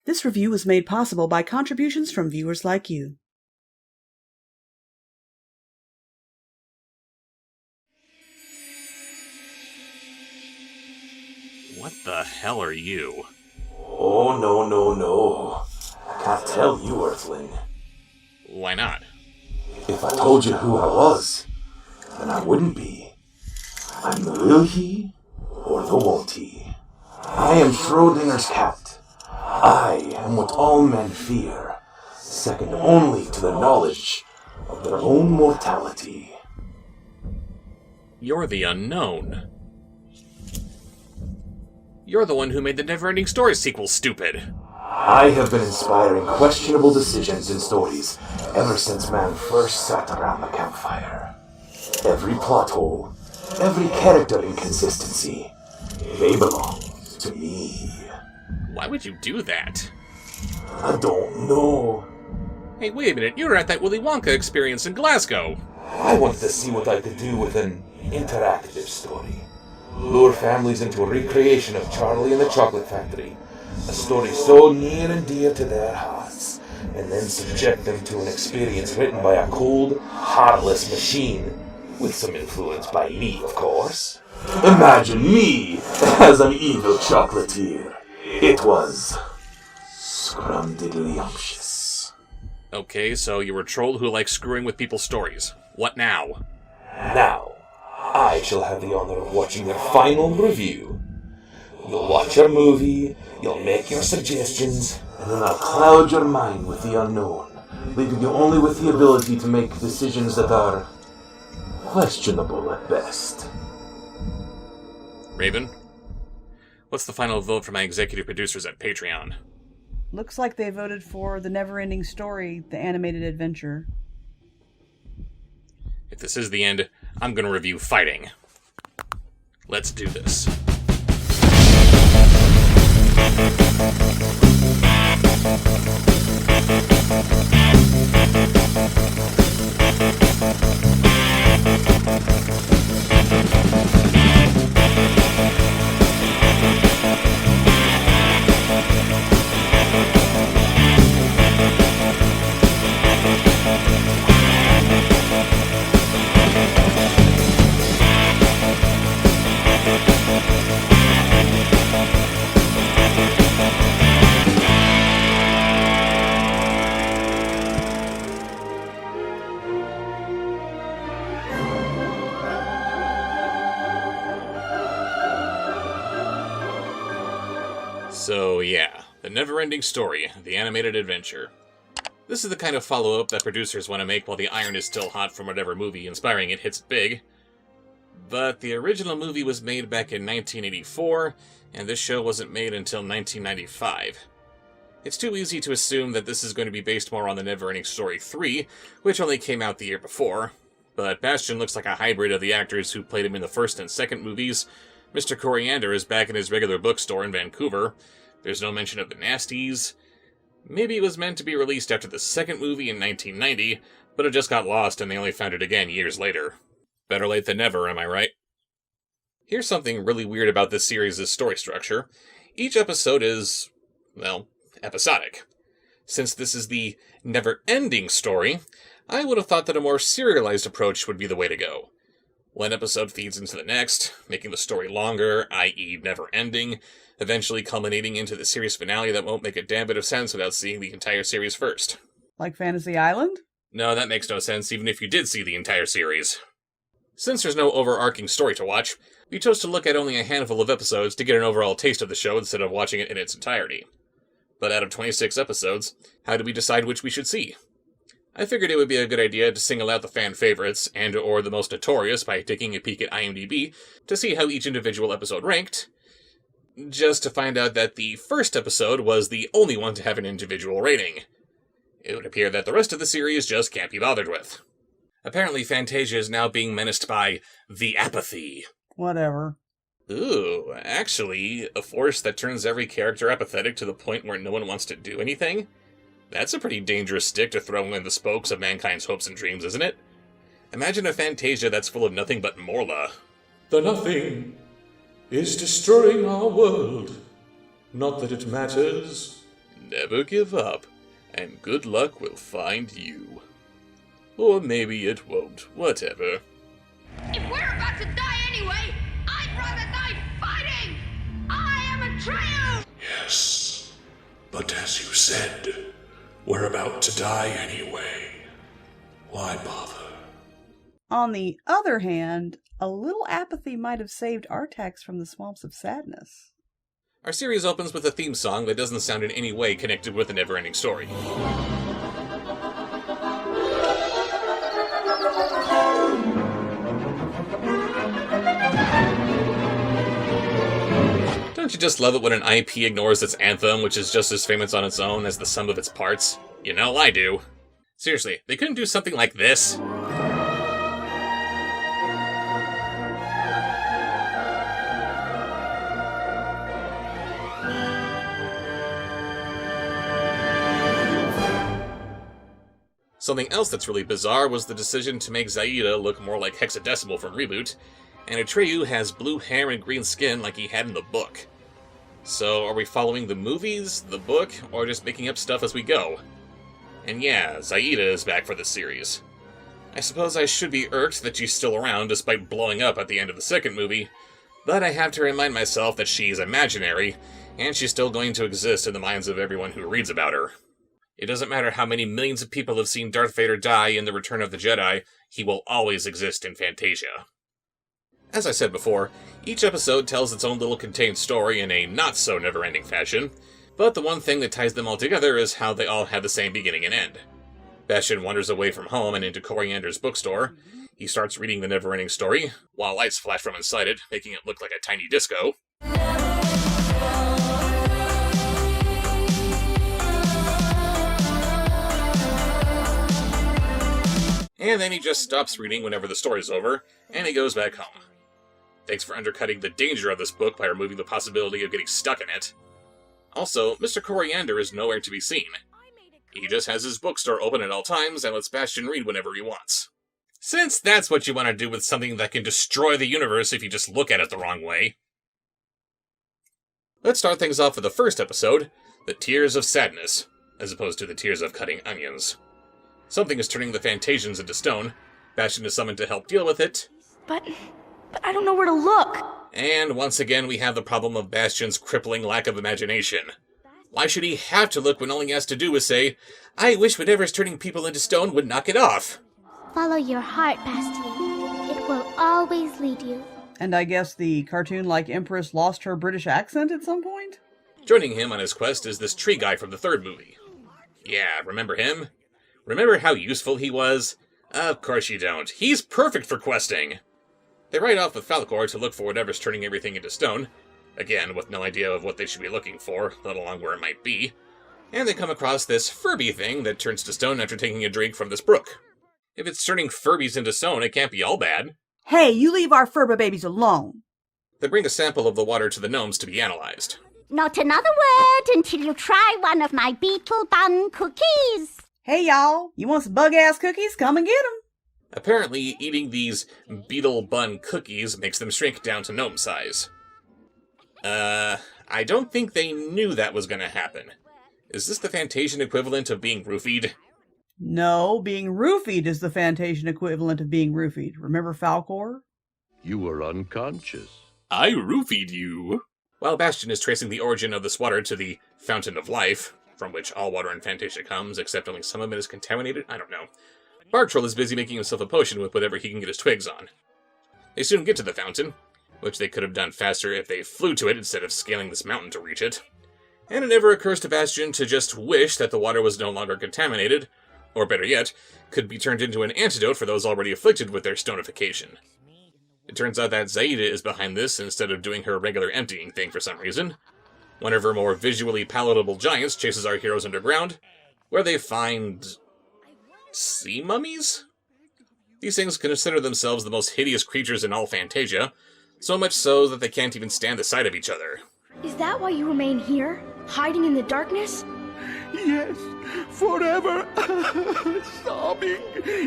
This review was made possible by contributions from viewers like you. What the hell are you? Oh, no. I can't tell you, Earthling. Why not? If I told you who I was, then I wouldn't be. I'm the will he or the won't he. I am Schrodinger's cat. I am what all men fear, second only to the knowledge of their own mortality. You're the unknown. You're the one who made the NeverEnding Story sequel stupid. I have been inspiring questionable decisions in stories ever since man first sat around the campfire. Every plot hole, every character inconsistency, they belong to me. Why would you do that? I don't know. Hey, wait a minute, you were at that Willy Wonka experience in Glasgow. I wanted to see what I could do with an interactive story. Lure families into a recreation of Charlie and the Chocolate Factory, a story so near and dear to their hearts, and then subject them to an experience written by a cold, heartless machine, with some influence by me, of course. Imagine me as an evil chocolatier. It was scrumdiddlyumptious. Okay, so you're a troll who likes screwing with people's stories. What now? Now, I shall have the honor of watching your final review. You'll watch your movie, you'll make your suggestions, and then I'll cloud your mind with the unknown, leaving you only with the ability to make decisions that are questionable at best. Raven? What's the final vote for my executive producers at Patreon? Looks like they voted for the NeverEnding Story, the animated adventure. If this is the end, I'm gonna review fighting. Let's do this. So yeah, the NeverEnding Story, the animated adventure. This is the kind of follow-up that producers want to make while the iron is still hot from whatever movie inspiring it hits big. But the original movie was made back in 1984, and this show wasn't made until 1995. It's too easy to assume that this is going to be based more on the NeverEnding Story 3, which only came out the year before. But Bastian looks like a hybrid of the actors who played him in the first and second movies. Mr. Coriander is back in his regular bookstore in Vancouver. There's no mention of the Nasties. Maybe it was meant to be released after the second movie in 1990, but it just got lost and they only found it again years later. Better late than never, am I right? Here's something really weird about this series' story structure. Each episode is, well, episodic. Since this is the NeverEnding Story, I would have thought that a more serialized approach would be the way to go. One episode feeds into the next, making the story longer, i.e. never-ending, eventually culminating into the series finale that won't make a damn bit of sense without seeing the entire series first. Like Fantasy Island? No, that makes no sense even if you did see the entire series. Since there's no overarching story to watch, we chose to look at only a handful of episodes to get an overall taste of the show instead of watching it in its entirety. But out of 26 episodes, how do we decide which we should see? I figured it would be a good idea to single out the fan favorites and or the most notorious by taking a peek at IMDb to see how each individual episode ranked, just to find out that the first episode was the only one to have an individual rating. It would appear that the rest of the series just can't be bothered with. Apparently Fantasia is now being menaced by the apathy. Whatever. Ooh, actually, a force that turns every character apathetic to the point where no one wants to do anything? That's a pretty dangerous stick to throw in the spokes of mankind's hopes and dreams, isn't it? Imagine a Fantasia that's full of nothing but Morla. The nothing is destroying our world. Not that it matters. Never give up, and good luck will find you. Or maybe it won't, whatever. If we're about to die anyway, I'd rather die fighting! I am Atreyu! Yes, but as you said, we're about to die anyway. Why bother? On the other hand, a little apathy might have saved Artax from the swamps of sadness. Our series opens with a theme song that doesn't sound in any way connected with the NeverEnding story. Don't you just love it when an IP ignores its anthem, which is just as famous on its own as the sum of its parts? You know, I do. Seriously, they couldn't do something like this? Something else that's really bizarre was the decision to make Zaida look more like Hexadecimal from Reboot, and Atreyu has blue hair and green skin like he had in the book. So, are we following the movies, the book, or just making up stuff as we go? And yeah, Zaida is back for this series. I suppose I should be irked that she's still around despite blowing up at the end of the second movie, but I have to remind myself that she's imaginary, and she's still going to exist in the minds of everyone who reads about her. It doesn't matter how many millions of people have seen Darth Vader die in The Return of the Jedi, he will always exist in Fantasia. As I said before, each episode tells its own little contained story in a not-so-never-ending fashion, but the one thing that ties them all together is how they all have the same beginning and end. Bastion wanders away from home and into Coriander's bookstore. He starts reading the never-ending story, while lights flash from inside it, making it look like a tiny disco. And then he just stops reading whenever the story's over, and he goes back home. Thanks for undercutting the danger of this book by removing the possibility of getting stuck in it. Also, Mr. Coriander is nowhere to be seen. He just has his bookstore open at all times and lets Bastion read whenever he wants. Since that's what you want to do with something that can destroy the universe if you just look at it the wrong way. Let's start things off with the first episode, The Tears of Sadness, as opposed to the tears of cutting onions. Something is turning the Fantasians into stone. Bastion is summoned to help deal with it. But I don't know where to look. And once again, we have the problem of Bastion's crippling lack of imagination. Why should he have to look when all he has to do is say, I wish whatever's turning people into stone would knock it off? Follow your heart, Bastion. It will always lead you. And I guess the cartoon-like Empress lost her British accent at some point? Joining him on his quest is this tree guy from the third movie. Yeah, remember him? Remember how useful he was? Of course you don't. He's perfect for questing! They ride off with Falcor to look for whatever's turning everything into stone, again with no idea of what they should be looking for, let alone where it might be, and they come across this Furby thing that turns to stone after taking a drink from this brook. If it's turning Furbies into stone, it can't be all bad. Hey, you leave our Furba babies alone! They bring a sample of the water to the gnomes to be analyzed. Not another word until you try one of my beetle bun cookies. Hey y'all, you want some bug-ass cookies? Come and get them! Apparently, eating these beetle bun cookies makes them shrink down to gnome size. I don't think they knew that was gonna happen. Is this the Fantasian equivalent of being roofied? No, being roofied is the Fantasian equivalent of being roofied. Remember Falcor? You were unconscious. I roofied you! While Bastion is tracing the origin of this water to the Fountain of Life, from which all water in Fantasia comes, except only some of it is contaminated, I don't know. Bartroll is busy making himself a potion with whatever he can get his twigs on. They soon get to the fountain, which they could have done faster if they flew to it instead of scaling this mountain to reach it. And it never occurs to Bastion to just wish that the water was no longer contaminated, or better yet, could be turned into an antidote for those already afflicted with their stonification. It turns out that Zaida is behind this instead of doing her regular emptying thing for some reason. One of her more visually palatable giants chases our heroes underground, where they find sea mummies? These things consider themselves the most hideous creatures in all Fantasia, so much so that they can't even stand the sight of each other. Is that why you remain here? Hiding in the darkness? Yes, forever, sobbing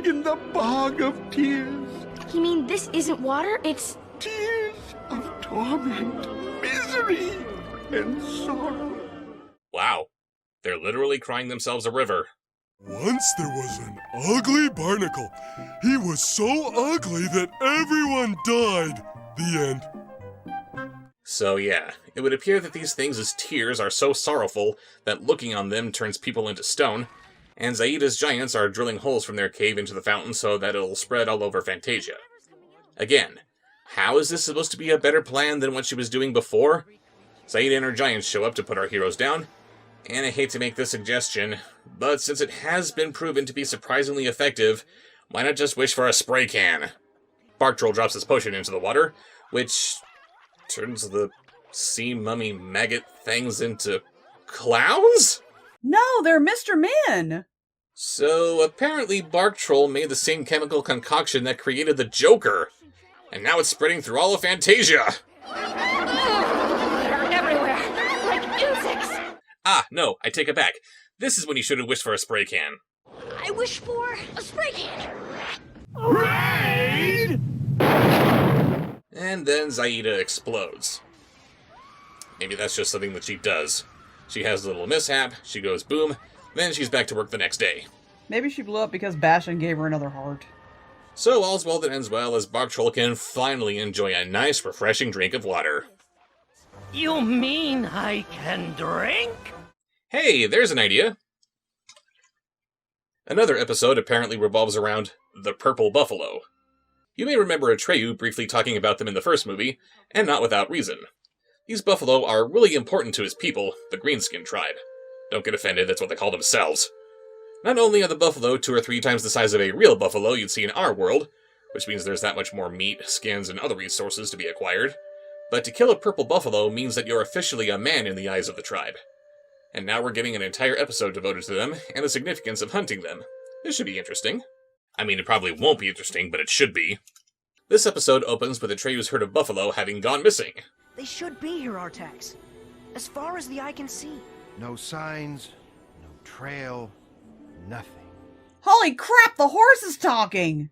in the bog of tears. You mean this isn't water? It's... Tears of torment, misery, and sorrow. Wow. They're literally crying themselves a river. Once there was an ugly barnacle. He was so ugly that everyone died. The end. So yeah, it would appear that these things' tears are so sorrowful that looking on them turns people into stone, and Zaida's giants are drilling holes from their cave into the fountain so that it'll spread all over Fantasia. Again, how is this supposed to be a better plan than what she was doing before? Zaida and her giants show up to put our heroes down, and I hate to make this suggestion, but since it has been proven to be surprisingly effective, why not just wish for a spray can? Bark Troll drops his potion into the water, which turns the sea mummy maggot things into clowns? No, they're Mr. Men! So apparently Bark Troll made the same chemical concoction that created the Joker, and now it's spreading through all of Fantasia! They're everywhere, like insects. Ah, no, I take it back. This is when you should have wished for a spray can. I wish for a spray can. Raid! And then Zaida explodes. Maybe that's just something that she does. She has a little mishap, she goes boom, then she's back to work the next day. Maybe she blew up because Bastion gave her another heart. So all's well that ends well as Bark Troll can finally enjoy a nice, refreshing drink of water. You mean I can drink? Hey, there's an idea! Another episode apparently revolves around the Purple Buffalo. You may remember Atreyu briefly talking about them in the first movie, and not without reason. These buffalo are really important to his people, the Greenskin tribe. Don't get offended, that's what they call themselves. Not only are the buffalo 2 or 3 times the size of a real buffalo you'd see in our world, which means there's that much more meat, skins, and other resources to be acquired, but to kill a purple buffalo means that you're officially a man in the eyes of the tribe. And now we're getting an entire episode devoted to them, and the significance of hunting them. This should be interesting. I mean, it probably won't be interesting, but it should be. This episode opens with Atreyu's herd of buffalo having gone missing. They should be here, Artax. As far as the eye can see. No signs, no trail, nothing. Holy crap, the horse is talking!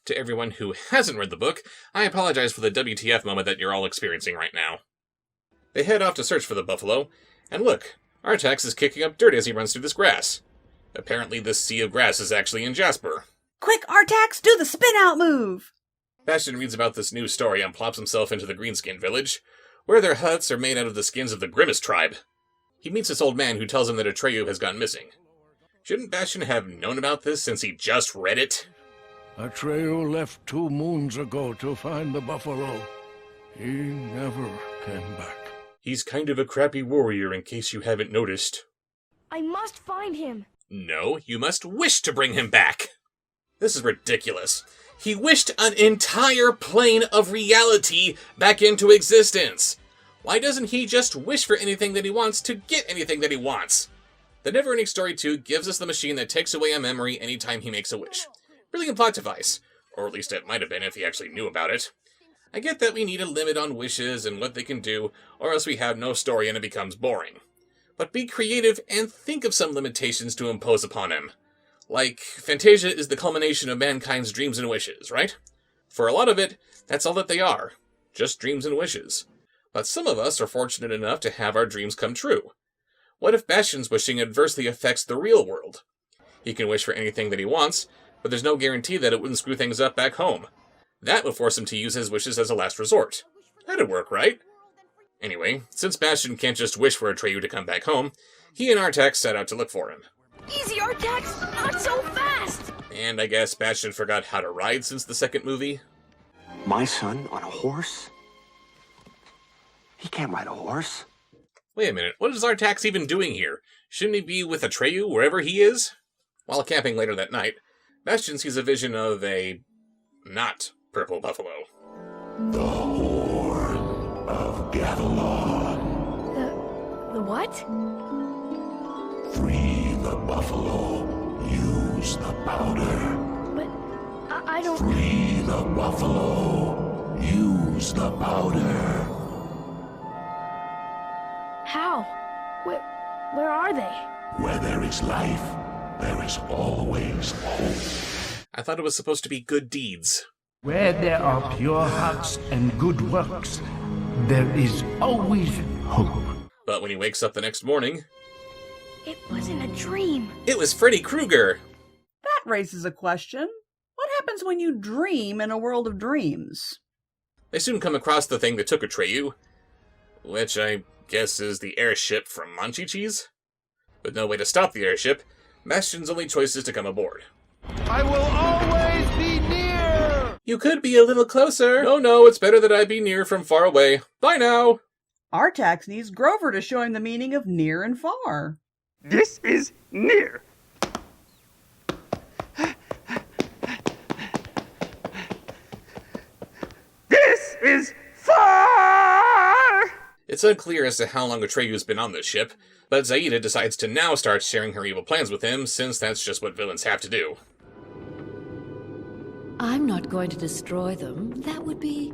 To everyone who hasn't read the book, I apologize for the WTF moment that you're all experiencing right now. They head off to search for the buffalo, and look, Artax is kicking up dirt as he runs through this grass. Apparently this sea of grass is actually in Jasper. Quick, Artax, do the spin-out move! Bastion reads about this new story and plops himself into the Greenskin village, where their huts are made out of the skins of the Grimmest tribe. He meets this old man who tells him that Atreyu has gone missing. Shouldn't Bastion have known about this since he just read it? Atreyu left 2 moons ago to find the buffalo. He never came back. He's kind of a crappy warrior in case you haven't noticed. I must find him. No, you must wish to bring him back. This is ridiculous. He wished an entire plane of reality back into existence. Why doesn't he just wish for anything that he wants to get anything that he wants? The NeverEnding Story 2 gives us the machine that takes away a memory anytime he makes a wish. Brilliant plot device. Or at least it might have been if he actually knew about it. I get that we need a limit on wishes and what they can do, or else we have no story and it becomes boring. But be creative and think of some limitations to impose upon him. Like, Fantasia is the culmination of mankind's dreams and wishes, right? For a lot of it, that's all that they are. Just dreams and wishes. But some of us are fortunate enough to have our dreams come true. What if Bastion's wishing adversely affects the real world? He can wish for anything that he wants, but there's no guarantee that it wouldn't screw things up back home. That would force him to use his wishes as a last resort. That'd work, right? Anyway, since Bastion can't just wish for Atreyu to come back home, he and Artax set out to look for him. Easy, Artax! Not so fast! And I guess Bastion forgot how to ride since the second movie. My son on a horse? He can't ride a horse. Wait a minute, what is Artax even doing here? Shouldn't he be with Atreyu wherever he is? While camping later that night, Bastion sees a vision of a not purple buffalo. The Horn of Gavilan. The what? Free the buffalo. Use the powder. But I don't... Free the buffalo. Use the powder. How? Where are they? Where there is life, there is always hope. I thought it was supposed to be good deeds. Where there are pure hearts and good works, there is always hope. But when he wakes up the next morning... It wasn't a dream. It was Freddy Krueger. That raises a question. What happens when you dream in a world of dreams? They soon come across the thing that took Atreyu, which I guess is the airship from Monchi-Cheese. With no way to stop the airship, Bastion's only choice is to come aboard. I will always be near! You could be a little closer. No, it's better that I be near from far away. Bye now! Artax needs Grover to show him the meaning of near and far. This is near. This is far! It's unclear as to how long Atreyu's been on this ship, but Zaida decides to now start sharing her evil plans with him, since that's just what villains have to do. I'm not going to destroy them. That would be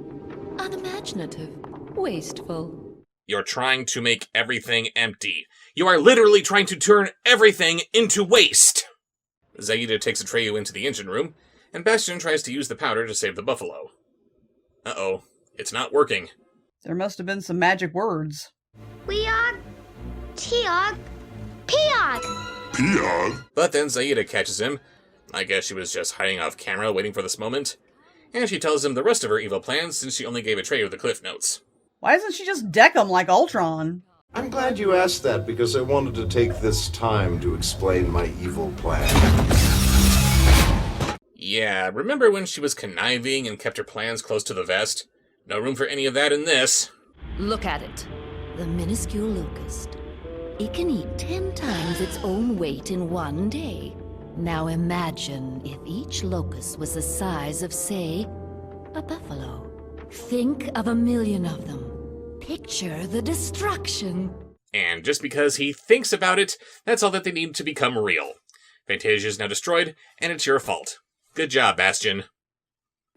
unimaginative, wasteful. You're trying to make everything empty. You are literally trying to turn everything into waste! Zaida takes Atreyu into the engine room, and Bastion tries to use the powder to save the buffalo. Uh-oh, it's not working. There must have been some magic words. Weog, Teog, Peog. Peog? But then Zaida catches him. I guess she was just hiding off camera, waiting for this moment. And she tells him the rest of her evil plans, since she only gave Atreyu the cliff notes. Why doesn't she just deck him like Ultron? I'm glad you asked that, because I wanted to take this time to explain my evil plan. Yeah, remember when she was conniving and kept her plans close to the vest? No room for any of that in this. Look at it. The minuscule locust. It can eat 10 times its own weight in one day. Now imagine if each locust was the size of, say, a buffalo. Think of 1,000,000 of them. Picture the destruction. And just because he thinks about it, that's all that they need to become real. Fantasia is now destroyed, and it's your fault. Good job, Bastion.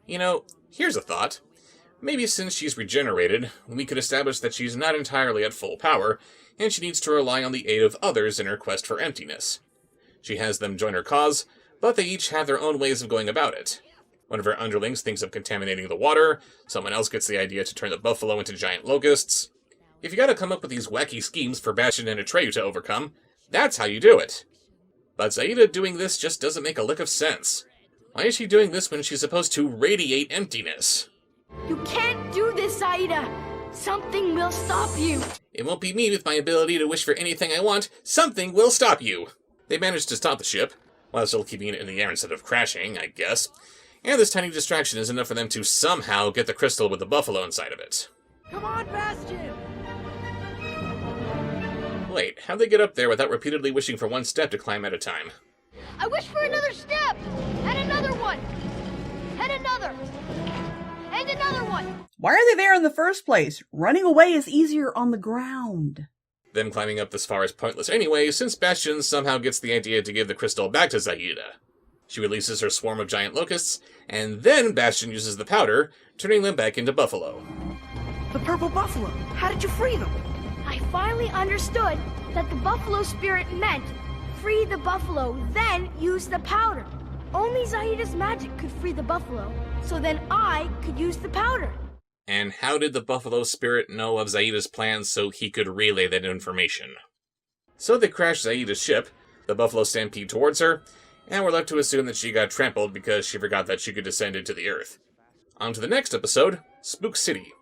You know, here's a thought. Maybe since she's regenerated, we could establish that she's not entirely at full power, and she needs to rely on the aid of others in her quest for emptiness. She has them join her cause, but they each have their own ways of going about it. One of her underlings thinks of contaminating the water, someone else gets the idea to turn the buffalo into giant locusts. If you gotta come up with these wacky schemes for Bastion and Atreyu to overcome, that's how you do it. But Zaida doing this just doesn't make a lick of sense. Why is she doing this when she's supposed to radiate emptiness? You can't do this, Zaida. Something will stop you. It won't be me with my ability to wish for anything I want. Something will stop you. They managed to stop the ship, while still keeping it in the air instead of crashing, I guess. And this tiny distraction is enough for them to somehow get the crystal with the buffalo inside of it. Come on, Bastion! Wait, how'd they get up there without repeatedly wishing for one step to climb at a time? I wish for another step, and another one, and another, and another one. Why are they there in the first place? Running away is easier on the ground. Them climbing up this far is pointless anyway, since Bastion somehow gets the idea to give the crystal back to Zaida. She releases her swarm of giant locusts, and then Bastion uses the powder, turning them back into buffalo. The purple buffalo! How did you free them? I finally understood that the buffalo spirit meant free the buffalo, then use the powder. Only Zaida's magic could free the buffalo, so then I could use the powder. And how did the buffalo spirit know of Zaida's plans so he could relay that information? So they crash Zaida's ship, the buffalo stampede towards her, and we're left to assume that she got trampled because she forgot that she could descend into the earth. On to the next episode, Spook City.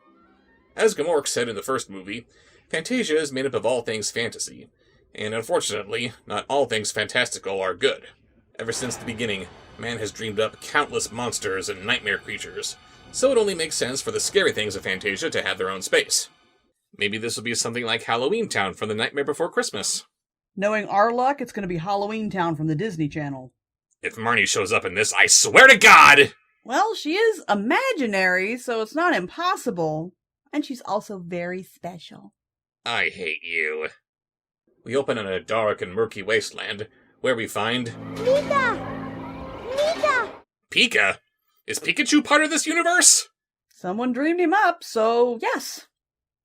As Gamork said in the first movie, Fantasia is made up of all things fantasy, and unfortunately, not all things fantastical are good. Ever since the beginning, man has dreamed up countless monsters and nightmare creatures, so it only makes sense for the scary things of Fantasia to have their own space. Maybe this will be something like Halloween Town from The Nightmare Before Christmas. Knowing our luck, it's going to be Halloween Town from the Disney Channel. If Marnie shows up in this, I swear to God! Well, she is imaginary, so it's not impossible. And she's also very special. I hate you. We open on a dark and murky wasteland, where we find... Nita! Nita! Pika? Is Pikachu part of this universe? Someone dreamed him up, so yes.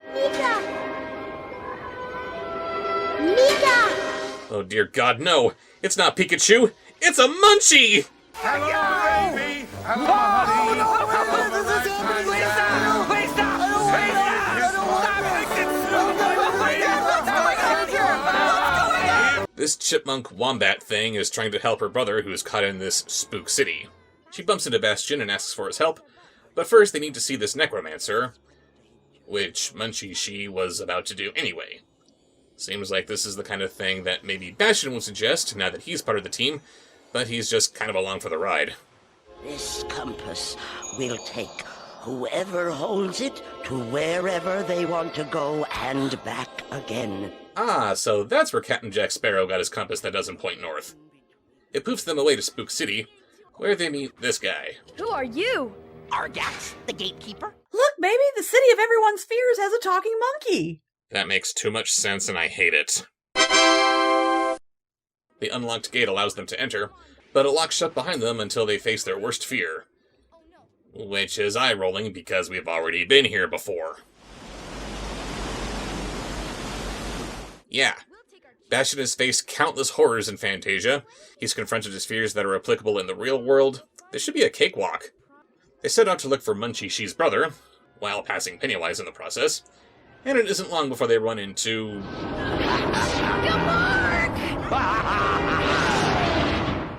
Nita! Nita! Oh dear God, no! It's not Pikachu! It's a Munchie! Hello, baby! Hello, honey! This chipmunk wombat thing is trying to help her brother who is caught in this spook city. She bumps into Bastion and asks for his help, but first they need to see this necromancer, which Munchie she was about to do anyway. Seems like this is the kind of thing that maybe Bastion would suggest now that he's part of the team, but he's just kind of along for the ride. This compass will take whoever holds it to wherever they want to go and back again. Ah, so that's where Captain Jack Sparrow got his compass that doesn't point north. It poofs them away to Spook City, where they meet this guy. Who are you? Argax, the gatekeeper. Look, baby, the city of everyone's fears has a talking monkey. That makes too much sense and I hate it. The unlocked gate allows them to enter, but it locks shut behind them until they face their worst fear. Which is eye-rolling because we've already been here before. Yeah, Bastion has faced countless horrors in Fantasia. He's confronted his fears that are applicable in the real world. This should be a cakewalk. They set out to look for Munchie She's brother, while passing Pennywise in the process. And it isn't long before they run into...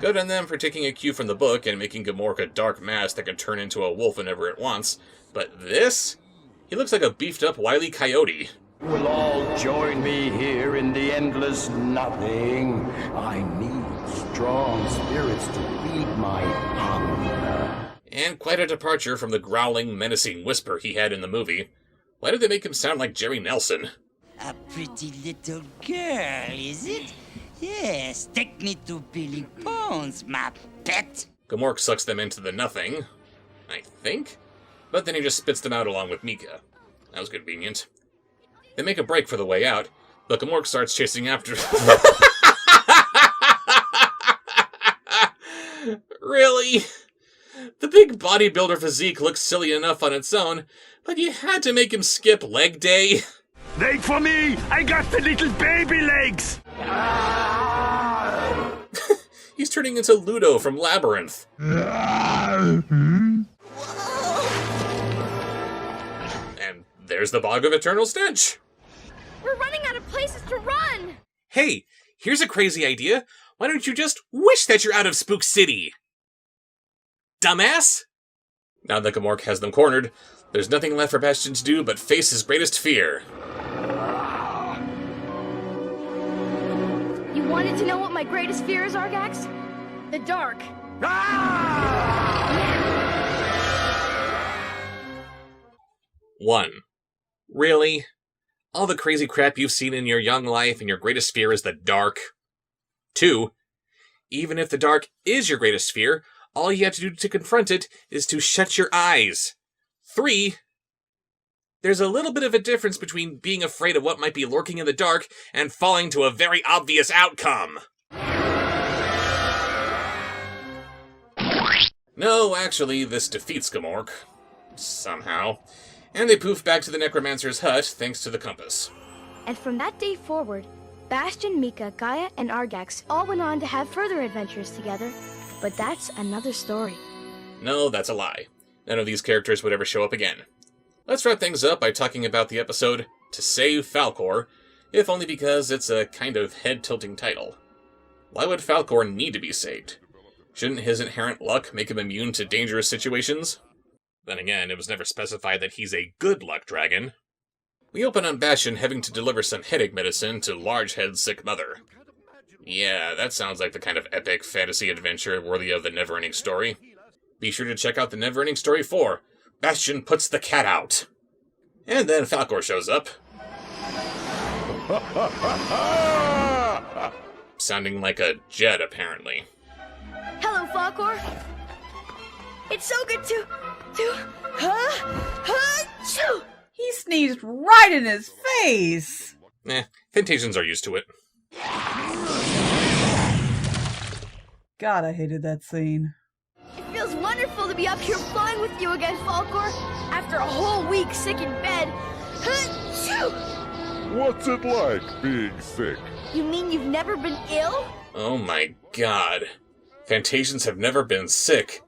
Good on them for taking a cue from the book and making Gamork a dark mass that can turn into a wolf whenever it wants. But this? He looks like a beefed-up Wile E. Coyote. Will all join me here in the endless nothing. I need strong spirits to feed my hunger. And quite a departure from the growling, menacing whisper he had in the movie. Why did they make him sound like Jerry Nelson? A pretty little girl, is it? Yes, take me to Billy Bones, my pet. Gamork sucks them into the nothing, I think. But then he just spits them out along with Mika. That was convenient. They make a break for the way out, but Gamork starts chasing after... Really? The big bodybuilder physique looks silly enough on its own, but you had to make him skip leg day. Wait for me! I got the little baby legs! He's turning into Ludo from Labyrinth. And there's the Bog of Eternal Stench. We're running out of places to run! Hey, here's a crazy idea. Why don't you just wish that you're out of Spook City? Dumbass? Now that Gamork has them cornered, there's nothing left for Bastion to do but face his greatest fear. You wanted to know what my greatest fear is, Argax? The dark. One. Really? All the crazy crap you've seen in your young life and your greatest fear is the dark? 2. Even if the dark is your greatest fear, all you have to do to confront it is to shut your eyes. 3. There's a little bit of a difference between being afraid of what might be lurking in the dark and falling to a very obvious outcome. No, actually, this defeats Gamork. Somehow. And they poof back to the Necromancer's hut thanks to the compass. And from that day forward, Bastion, Mika, Gaia, and Argax all went on to have further adventures together. But that's another story. No, that's a lie. None of these characters would ever show up again. Let's wrap things up by talking about the episode To Save Falkor, if only because it's a kind of head-tilting title. Why would Falkor need to be saved? Shouldn't his inherent luck make him immune to dangerous situations? Then again, it was never specified that he's a good luck dragon. We open on Bastion having to deliver some headache medicine to Largehead's sick mother. Yeah, that sounds like the kind of epic fantasy adventure worthy of the NeverEnding story. Be sure to check out the NeverEnding Story 4, Bastion Puts the Cat Out. And then Falkor shows up. Sounding like a jet, apparently. Hello, Falkor. It's so good to achoo! He sneezed right in his face. Fantasians are used to it. God, I hated that scene. It feels wonderful to be up here flying with you again, Falkor. After a whole week sick in bed. Achoo! What's it like being sick? You mean you've never been ill? Oh my god. Fantasians have never been sick.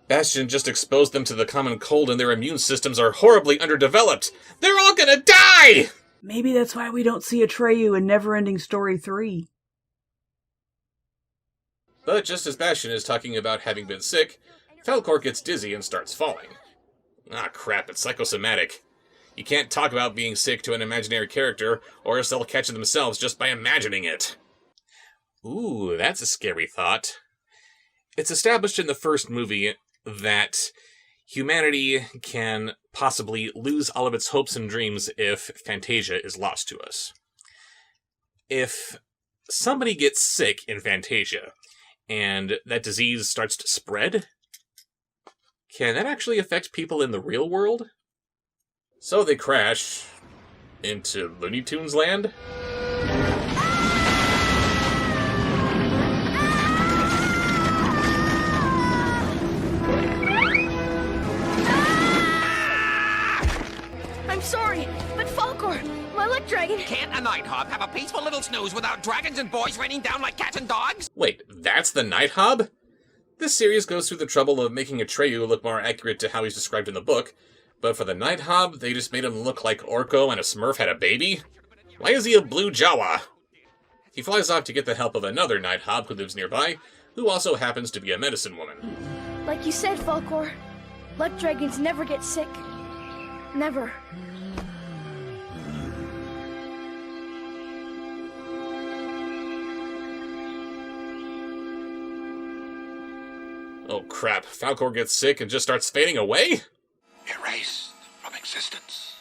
Bastion just exposed them to the common cold and their immune systems are horribly underdeveloped. They're all gonna die! Maybe that's why we don't see Atreyu in NeverEnding Story 3. But just as Bastion is talking about having been sick, Falkor gets dizzy and starts falling. Ah crap, it's psychosomatic. You can't talk about being sick to an imaginary character, or else they'll catch it themselves just by imagining it. Ooh, that's a scary thought. It's established in the first movie that humanity can possibly lose all of its hopes and dreams if Fantasia is lost to us. If somebody gets sick in Fantasia, and that disease starts to spread, can that actually affect people in the real world? So they crash into Looney Tunes land? I'm sorry, but Falkor, my luck dragon... Can't a Nighthawk have a peaceful little snooze without dragons and boys raining down like cats and dogs? Wait, that's the Nighthawk? This series goes through the trouble of making Atreyu look more accurate to how he's described in the book, but for the Nighthawk, they just made him look like Orko and a Smurf had a baby? Why is he a blue Jawa? He flies off to get the help of another Nighthawk who lives nearby, who also happens to be a medicine woman. Like you said, Falkor, luck dragons never get sick. Never. Oh crap, Falkor gets sick and just starts fading away? Erased from existence.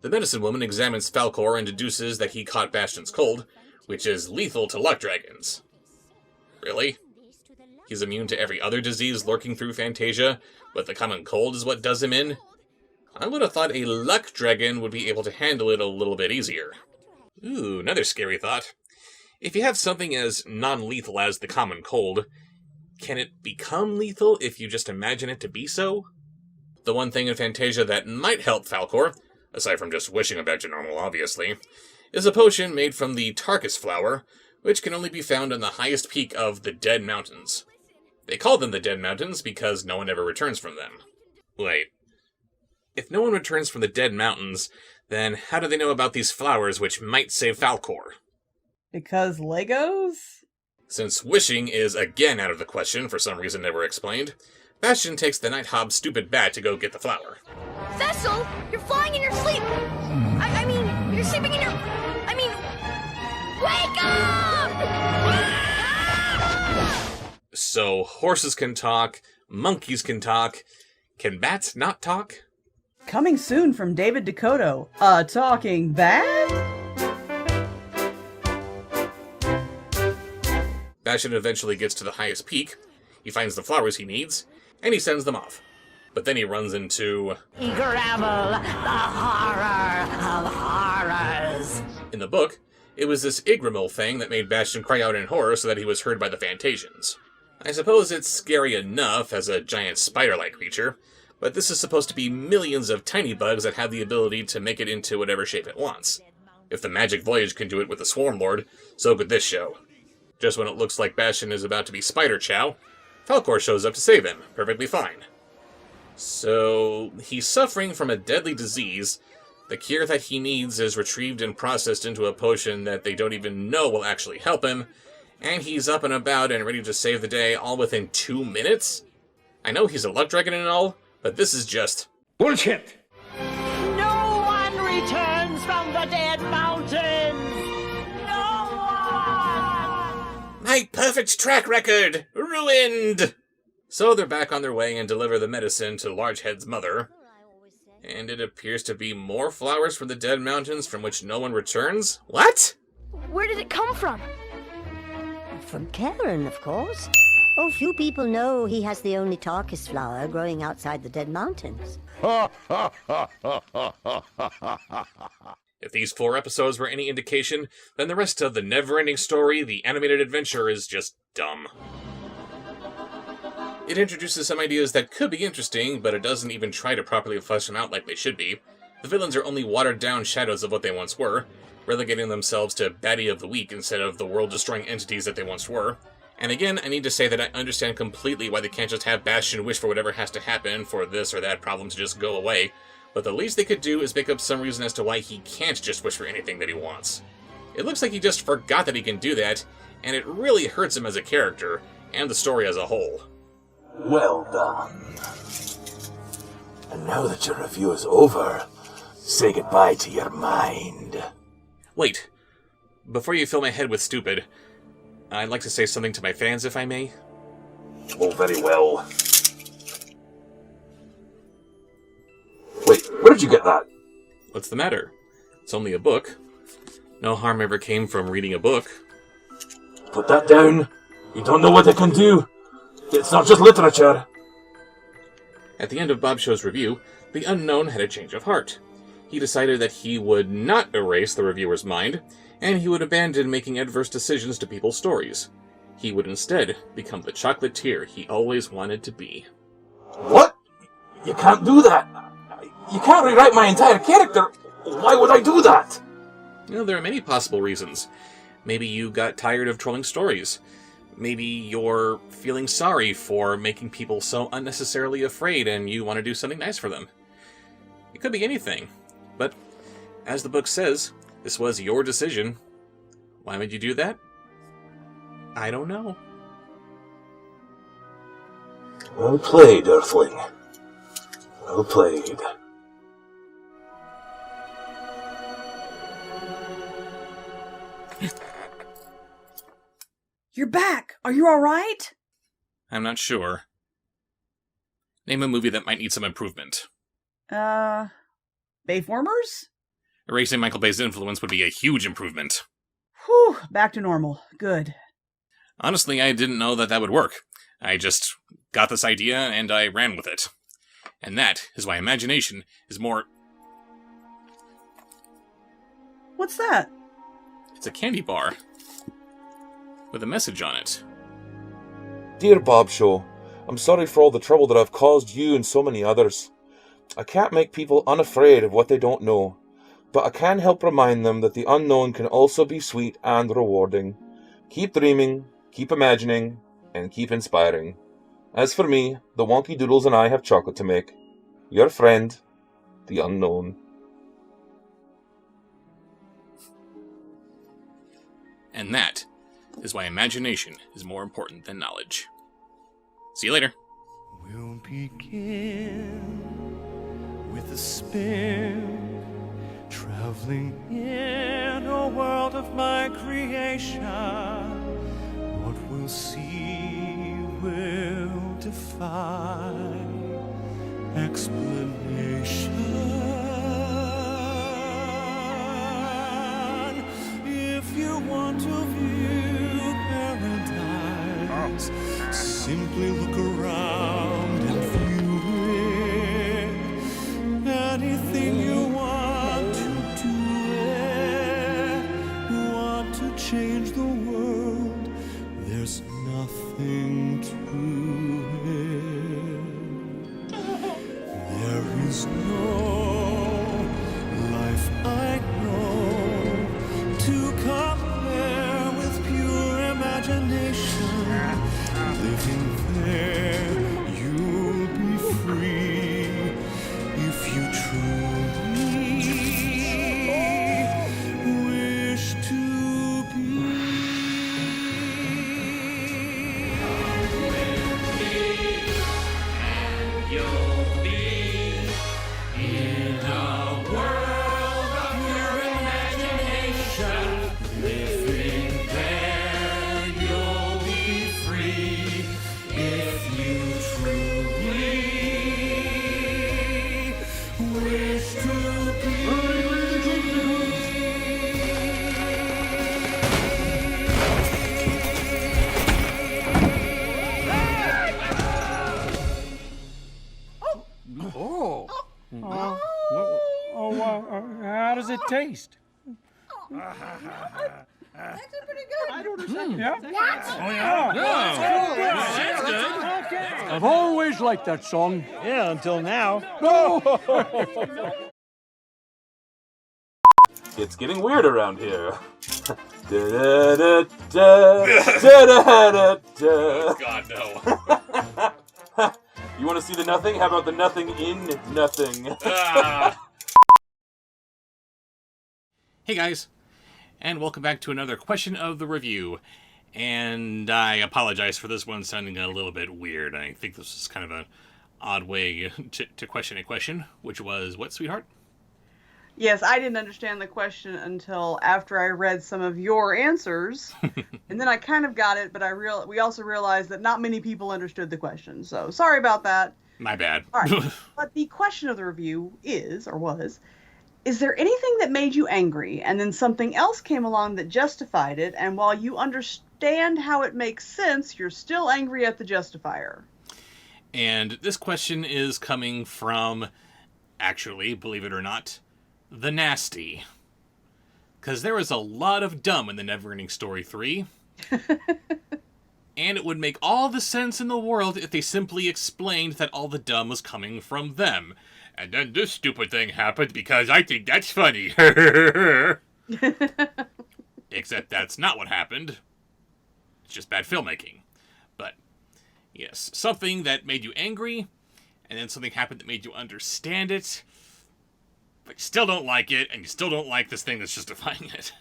The medicine woman examines Falkor and deduces that he caught Bastion's cold, which is lethal to luck dragons. Really? He's immune to every other disease lurking through Fantasia, but the common cold is what does him in? I would have thought a luck dragon would be able to handle it a little bit easier. Ooh, another scary thought. If you have something as non-lethal as the common cold, can it become lethal if you just imagine it to be so? The one thing in Fantasia that might help Falkor, aside from just wishing him back to normal obviously, is a potion made from the Tarkus flower, which can only be found on the highest peak of the Dead Mountains. They call them the Dead Mountains because no one ever returns from them. Wait. If no one returns from the Dead Mountains, then how do they know about these flowers which might save Falkor? Because Legos? Since wishing is again out of the question for some reason never explained, Bastion takes the Nighthawk's stupid bat to go get the flower. Vessel, you're flying in your sleep! I mean, you're sleeping in your... I mean... Wake up! So, horses can talk, monkeys can talk. Can bats not talk? Coming soon from David Dakota, a talking bat? Bastion eventually gets to the highest peak, he finds the flowers he needs, and he sends them off. But then he runs into... Gravel, the horror of horrors. In the book, it was this Igramil thing that made Bastion cry out in horror so that he was heard by the Fantasians. I suppose it's scary enough as a giant spider-like creature, but this is supposed to be millions of tiny bugs that have the ability to make it into whatever shape it wants. If the Magic Voyage can do it with the Swarm Lord, so could this show. Just when it looks like Bastion is about to be Spider Chow, Falkor shows up to save him, perfectly fine. So, he's suffering from a deadly disease. The cure that he needs is retrieved and processed into a potion that they don't even know will actually help him, and he's up and about and ready to save the day all within 2 minutes? I know he's a luck dragon and all, but this is just... bullshit! No one returns from the Dead Mountains! My perfect track record! Ruined! So they're back on their way and deliver the medicine to Largehead's mother. And it appears to be more flowers from the Dead Mountains from which no one returns? What? Where did it come from? From Karen, of course. Oh, few people know he has the only Tarkus flower growing outside the Dead Mountains. If these 4 episodes were any indication, then the rest of the NeverEnding story, the animated adventure, is just dumb. It introduces some ideas that could be interesting, but it doesn't even try to properly flesh them out like they should be. The villains are only watered-down shadows of what they once were, relegating themselves to baddie of the week instead of the world-destroying entities that they once were. And again, I need to say that I understand completely why they can't just have Bastion wish for whatever has to happen for this or that problem to just go away, but the least they could do is make up some reason as to why he can't just wish for anything that he wants. It looks like he just forgot that he can do that, and it really hurts him as a character, and the story as a whole. Well done. And now that your review is over, say goodbye to your mind. Wait, before you fill my head with stupid, I'd like to say something to my fans, if I may. Oh, very well. Wait, where did you get that? What's the matter? It's only a book. No harm ever came from reading a book. Put that down. You don't know what it can do. It's not just literature. At the end of Bobshaux's review, the unknown had a change of heart. He decided that he would not erase the reviewer's mind, and he would abandon making adverse decisions to people's stories. He would instead become the chocolatier he always wanted to be. What? You can't do that. You can't rewrite my entire character. Why would I do that? Well, there are many possible reasons. Maybe you got tired of trolling stories. Maybe you're feeling sorry for making people so unnecessarily afraid and you want to do something nice for them. It could be anything. But, as the book says, this was your decision. Why would you do that? I don't know. Well played, Earthling. Well played. You're back! Are you alright? I'm not sure. Name a movie that might need some improvement. Bayformers? Erasing Michael Bay's influence would be a huge improvement. Whew, back to normal. Good. Honestly, I didn't know that would work. I just got this idea and I ran with it. And that is why imagination is more... What's that? It's a candy bar. With a message on it. Dear Bobsheaux, I'm sorry for all the trouble that I've caused you and so many others. I can't make people unafraid of what they don't know, but I can help remind them that the unknown can also be sweet and rewarding. Keep dreaming, keep imagining, and keep inspiring. As for me, the Wonky Doodles and I have chocolate to make. Your friend, the unknown. And that is why imagination is more important than knowledge. See you later. We'll begin with a spin, traveling in a world of my creation. What we'll see will defy explanation. If you want to view paradise, simply look around and view it. Anything you want to do it. Want to change the world, there's nothing to it. There is no life I know to compare with pure imagination. Living there, you'll be free if you truly wish to be. And you'll be in a world of your imagination. Living there, you'll be free if you truly wish to be. How does it taste? Actually pretty good. I don't understand. Yeah? What? Oh, yeah. Sounds good. I've always liked that song. Yeah, until now. It's getting weird around here. Da-da-da-da, God, no. You want to see the nothing? How about the nothing in nothing? Hey guys, and welcome back to another question of the review. And I apologize for this one sounding a little bit weird. I think this is kind of an odd way to question a question, which was, what, sweetheart? Yes, I didn't understand the question until after I read some of your answers, and then I kind of got it, but we also realized that not many people understood the question, so sorry about that. My bad. All right, but the question of the review is there anything that made you angry, and then something else came along that justified it, and while you understand how it makes sense, you're still angry at the justifier? And this question is coming from, actually, believe it or not, the Nasty. Because there is a lot of dumb in the NeverEnding Story 3. And it would make all the sense in the world if they simply explained that all the dumb was coming from them. And then this stupid thing happened because I think that's funny. Except that's not what happened. It's just bad filmmaking. But, yes, something that made you angry, and then something happened that made you understand it, but you still don't like it, and you still don't like this thing that's justifying it.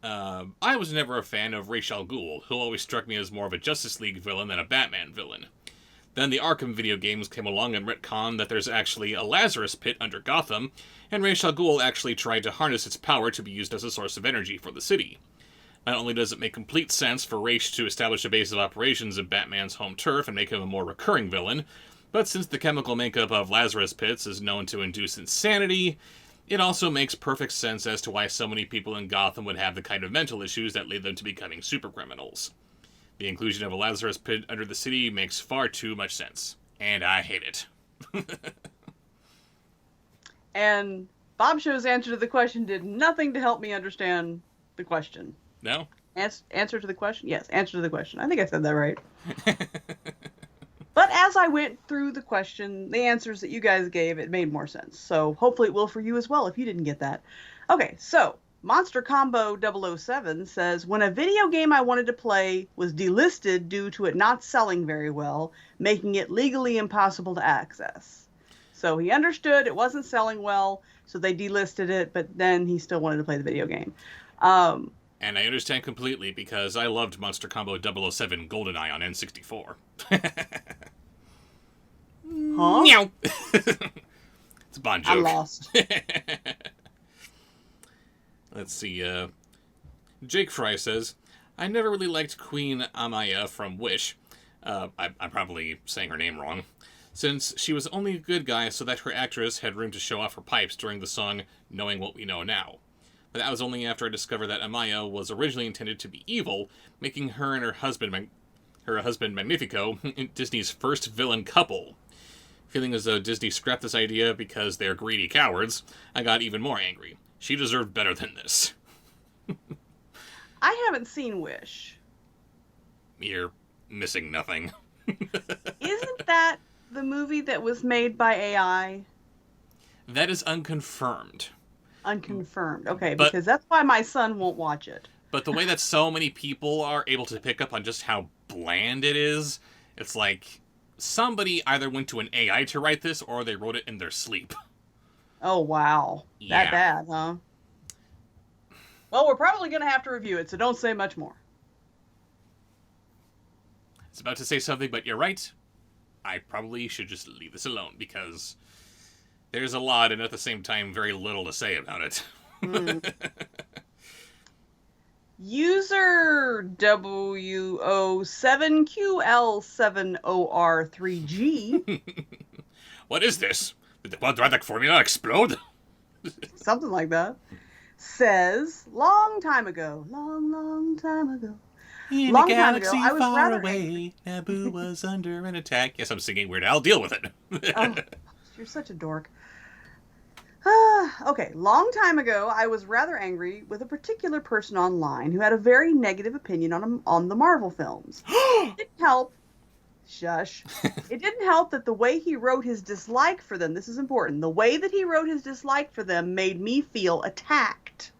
I was never a fan of Ra's al Ghul, who always struck me as more of a Justice League villain than a Batman villain. Then the Arkham video games came along and retconned that there's actually a Lazarus pit under Gotham, and Ra's al Ghul actually tried to harness its power to be used as a source of energy for the city. Not only does it make complete sense for Ra's to establish a base of operations in Batman's home turf and make him a more recurring villain, but since the chemical makeup of Lazarus pits is known to induce insanity, it also makes perfect sense as to why so many people in Gotham would have the kind of mental issues that lead them to becoming supercriminals. The inclusion of a Lazarus pit under the city makes far too much sense, and I hate it. And Bobshow's answer to the question did nothing to help me understand the question. No? Answer to the question? Yes, answer to the question. I think I said that right. But as I went through the question, the answers that you guys gave, it made more sense. So hopefully it will for you as well if you didn't get that. Okay, so Monster Combo 007 says, when a video game I wanted to play was delisted due to it not selling very well, making it legally impossible to access. So he understood it wasn't selling well, so they delisted it, but then he still wanted to play the video game. And I understand completely, because I loved Monster Combo 007 GoldenEye on N64. Huh? Meow. It's a Bond joke. I'm lost. Let's see, Jake Fry says, I never really liked Queen Amaya from Wish. I'm probably saying her name wrong. Since she was only a good guy so that her actress had room to show off her pipes during the song Knowing What We Know Now. But that was only after I discovered that Amaya was originally intended to be evil, making her and her husband Magnifico Disney's first villain couple. Feeling as though Disney scrapped this idea because they're greedy cowards, I got even more angry. She deserved better than this. I haven't seen Wish. You're missing nothing. Isn't that the movie that was made by AI? That is unconfirmed. Unconfirmed. Okay, because that's why my son won't watch it. But the way that so many people are able to pick up on just how bland it is, it's like somebody either went to an AI to write this or they wrote it in their sleep. Oh, wow. Yeah. That bad, huh? Well, we're probably going to have to review it, so don't say much more. I was about to say something, but you're right. I probably should just leave this alone, because there's a lot and at the same time very little to say about it. User WO7QL7OR3G. What is this? Did the quadratic formula explode? Something like that. Says, long time ago, long time ago. In long a galaxy time ago, I was far rather away, Naboo was under an attack. Yes, I'm singing Weird Al. Deal with it. Oh, you're such a dork. Okay, long time ago, I was rather angry with a particular person online who had a very negative opinion on the Marvel films. It didn't help. Shush. It didn't help that the way he wrote his dislike for them, this is important, the way that he wrote his dislike for them made me feel attacked.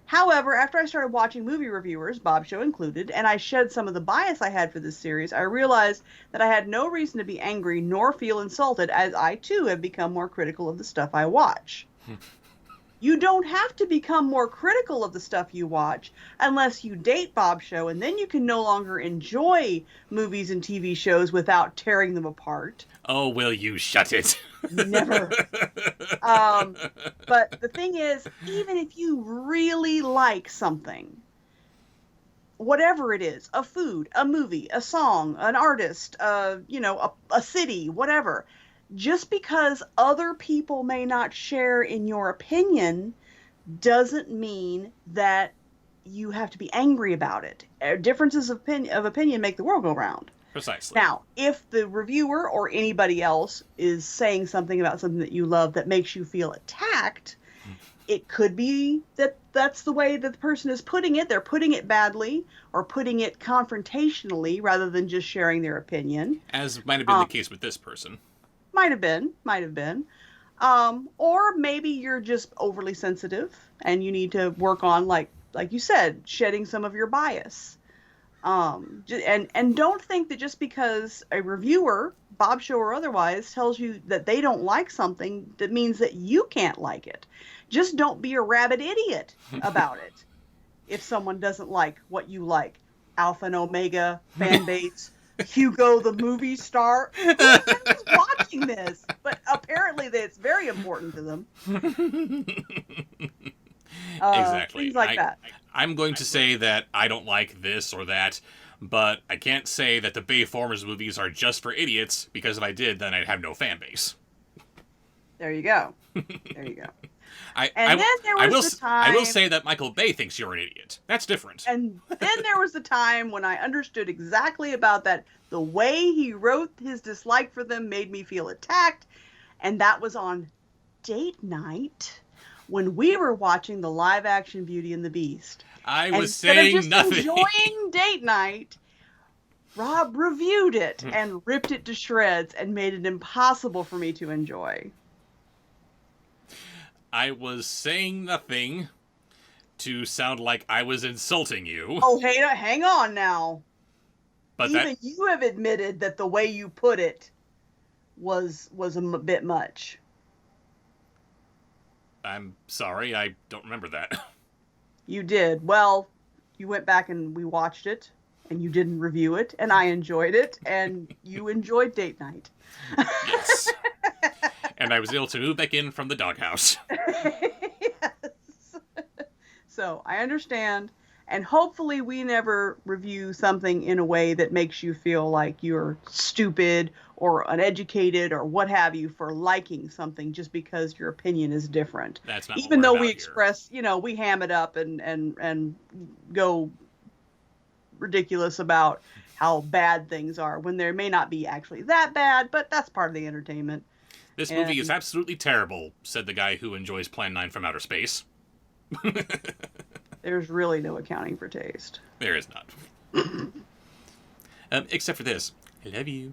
However, after I started watching movie reviewers, Bobsheaux included, and I shed some of the bias I had for this series, I realized that I had no reason to be angry nor feel insulted, as I too have become more critical of the stuff I watch. You don't have to become more critical of the stuff you watch unless you date Bobsheaux, and then you can no longer enjoy movies and TV shows without tearing them apart. Oh, will you shut it? Never. But the thing is, even if you really like something, whatever it is, a food, a movie, a song, an artist, a city, whatever, just because other people may not share in your opinion doesn't mean that you have to be angry about it. Differences of opinion make the world go round. Precisely. Now, if the reviewer or anybody else is saying something about something that you love that makes you feel attacked, it could be that that's the way that the person is putting it. They're putting it badly or putting it confrontationally rather than just sharing their opinion. As might have been the case with this person. Might have been. Or maybe you're just overly sensitive and you need to work on, like you said, shedding some of your bias. And don't think that just because a reviewer, Bobsheaux or otherwise, tells you that they don't like something, that means that you can't like it. Just don't be a rabid idiot about it. If someone doesn't like what you like, Alpha and Omega, fan base, Hugo the movie star, who's watching this? But apparently it's very important to them. Exactly. Things like that. I'm going to say that I don't like this or that, but I can't say that the Bayformers movies are just for idiots, because if I did, then I'd have no fan base. There you go. There you go. I will say that Michael Bay thinks you're an idiot. That's different. And then there was the time when I understood exactly about that. The way he wrote his dislike for them made me feel attacked. And that was on date night when we were watching the live action Beauty and the Beast. I was saying nothing. Instead of just enjoying date night, Rob reviewed it and ripped it to shreds and made it impossible for me to enjoy. I was saying nothing to sound like I was insulting you. Oh, hey, hang on now. But even you have admitted that the way you put it was a bit much. I'm sorry, I don't remember that. You did. Well, you went back and we watched it, and you didn't review it, and I enjoyed it, and you enjoyed date night. Yes. And I was able to move back in from the doghouse. Yes. So, I understand. And hopefully we never review something in a way that makes you feel like you're stupid or uneducated or what have you for liking something just because your opinion is different. That's not even though we here. express, we ham it up and go ridiculous about how bad things are when they may not be actually that bad, but that's part of the entertainment. This movie is absolutely terrible, said the guy who enjoys Plan 9 from outer space. There's really no accounting for taste. There is not. Except for this. I love you.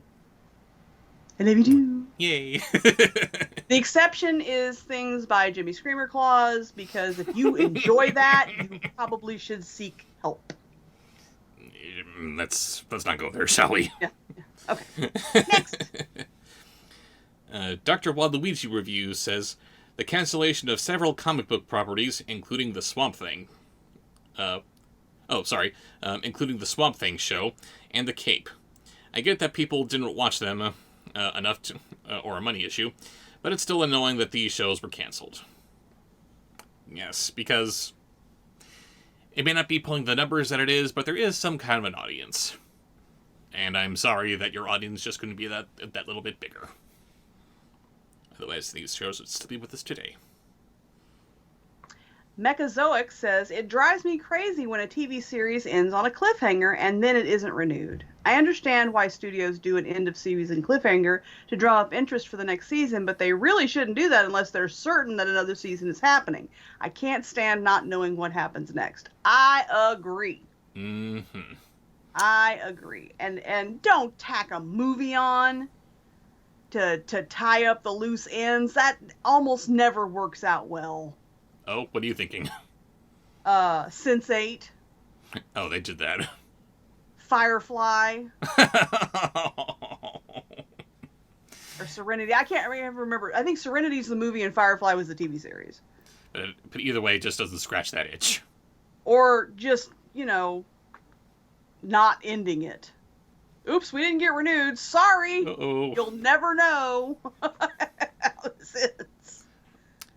I love you too. Yay. The exception is things by Jimmy Screamer Claus, because if you enjoy that, you probably should seek help. Let's not go there, shall we? Yeah. Okay. Next. Dr. Waluigi Review says, the cancellation of several comic book properties, including the Swamp Thing. Including the Swamp Thing show and the Cape. I get that people didn't watch them enough to, or a money issue, but it's still annoying that these shows were canceled. Yes, because it may not be pulling the numbers that it is, but there is some kind of an audience. And I'm sorry that your audience is just going to be that little bit bigger. Otherwise, these shows would still be with us today. Mechazoic says, it drives me crazy when a TV series ends on a cliffhanger and then it isn't renewed. I understand why studios do an end of season cliffhanger to draw up interest for the next season, but they really shouldn't do that unless they're certain that another season is happening. I can't stand not knowing what happens next. I agree. Mm-hmm. I agree. And don't tack a movie on to tie up the loose ends. That almost never works out well. Oh, what are you thinking? Sense8. Oh, they did that. Firefly. Or Serenity. I can't remember. I think Serenity's the movie and Firefly was the TV series. But either way, it just doesn't scratch that itch. Or just, not ending it. Oops, we didn't get renewed. Sorry. Uh-oh. You'll never know how this ends.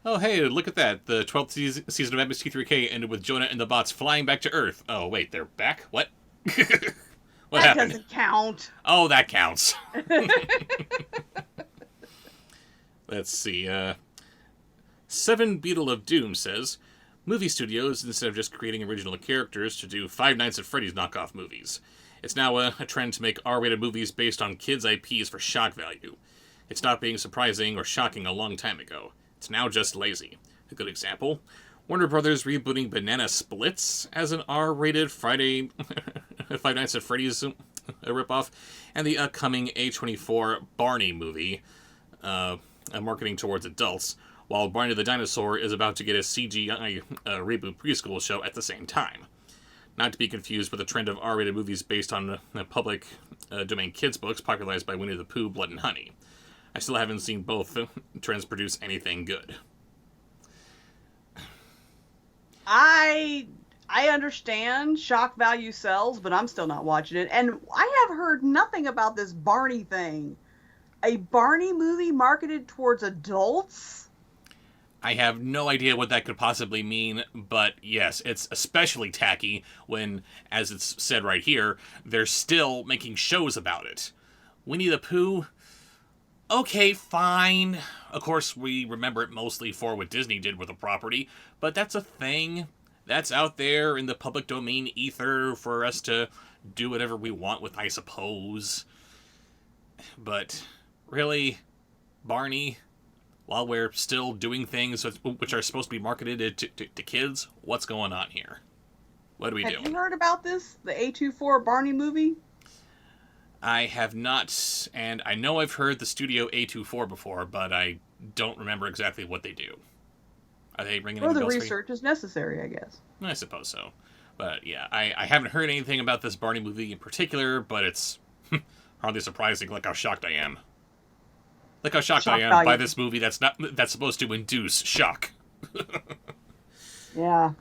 Oh, hey, look at that. The 12th season of MST3K ended with Jonah and the bots flying back to Earth. Oh, wait, they're back? What? What happened? That doesn't count. Oh, that counts. Let's see. Seven Beetle of Doom says, movie studios, instead of just creating original characters, to do Five Nights at Freddy's knockoff movies. It's now a trend to make R-rated movies based on kids' IPs for shock value. It stopped being surprising or shocking a long time ago. It's now just lazy. A good example, Warner Brothers rebooting Banana Splits as an R-rated Five Nights at Freddy's ripoff, and the upcoming A24 Barney movie, marketing towards adults, while Barney the Dinosaur is about to get a CGI reboot preschool show at the same time. Not to be confused with the trend of R-rated movies based on public domain kids' books popularized by Winnie the Pooh, Blood and Honey. I still haven't seen both trends produce anything good. I understand shock value sells, but I'm still not watching it. And I have heard nothing about this Barney thing. A Barney movie marketed towards adults? I have no idea what that could possibly mean, but yes, it's especially tacky when, as it's said right here, they're still making shows about it. Winnie the Pooh? Okay, fine. Of course, we remember it mostly for what Disney did with the property, but that's a thing. That's out there in the public domain ether for us to do whatever we want with, I suppose. But, really, Barney, while we're still doing things which are supposed to be marketed to kids, what's going on here? What are we doing? Have you heard about this? The A24 Barney movie? I have not, and I know I've heard the studio A24 before, but I don't remember exactly what they do. Are they ringing any bells? Well, the research is necessary, I guess. I suppose so. But yeah, I haven't heard anything about this Barney movie in particular, but it's hardly surprising. Look how shocked I am. Look how shocked I am by this movie that's supposed to induce shock. Yeah.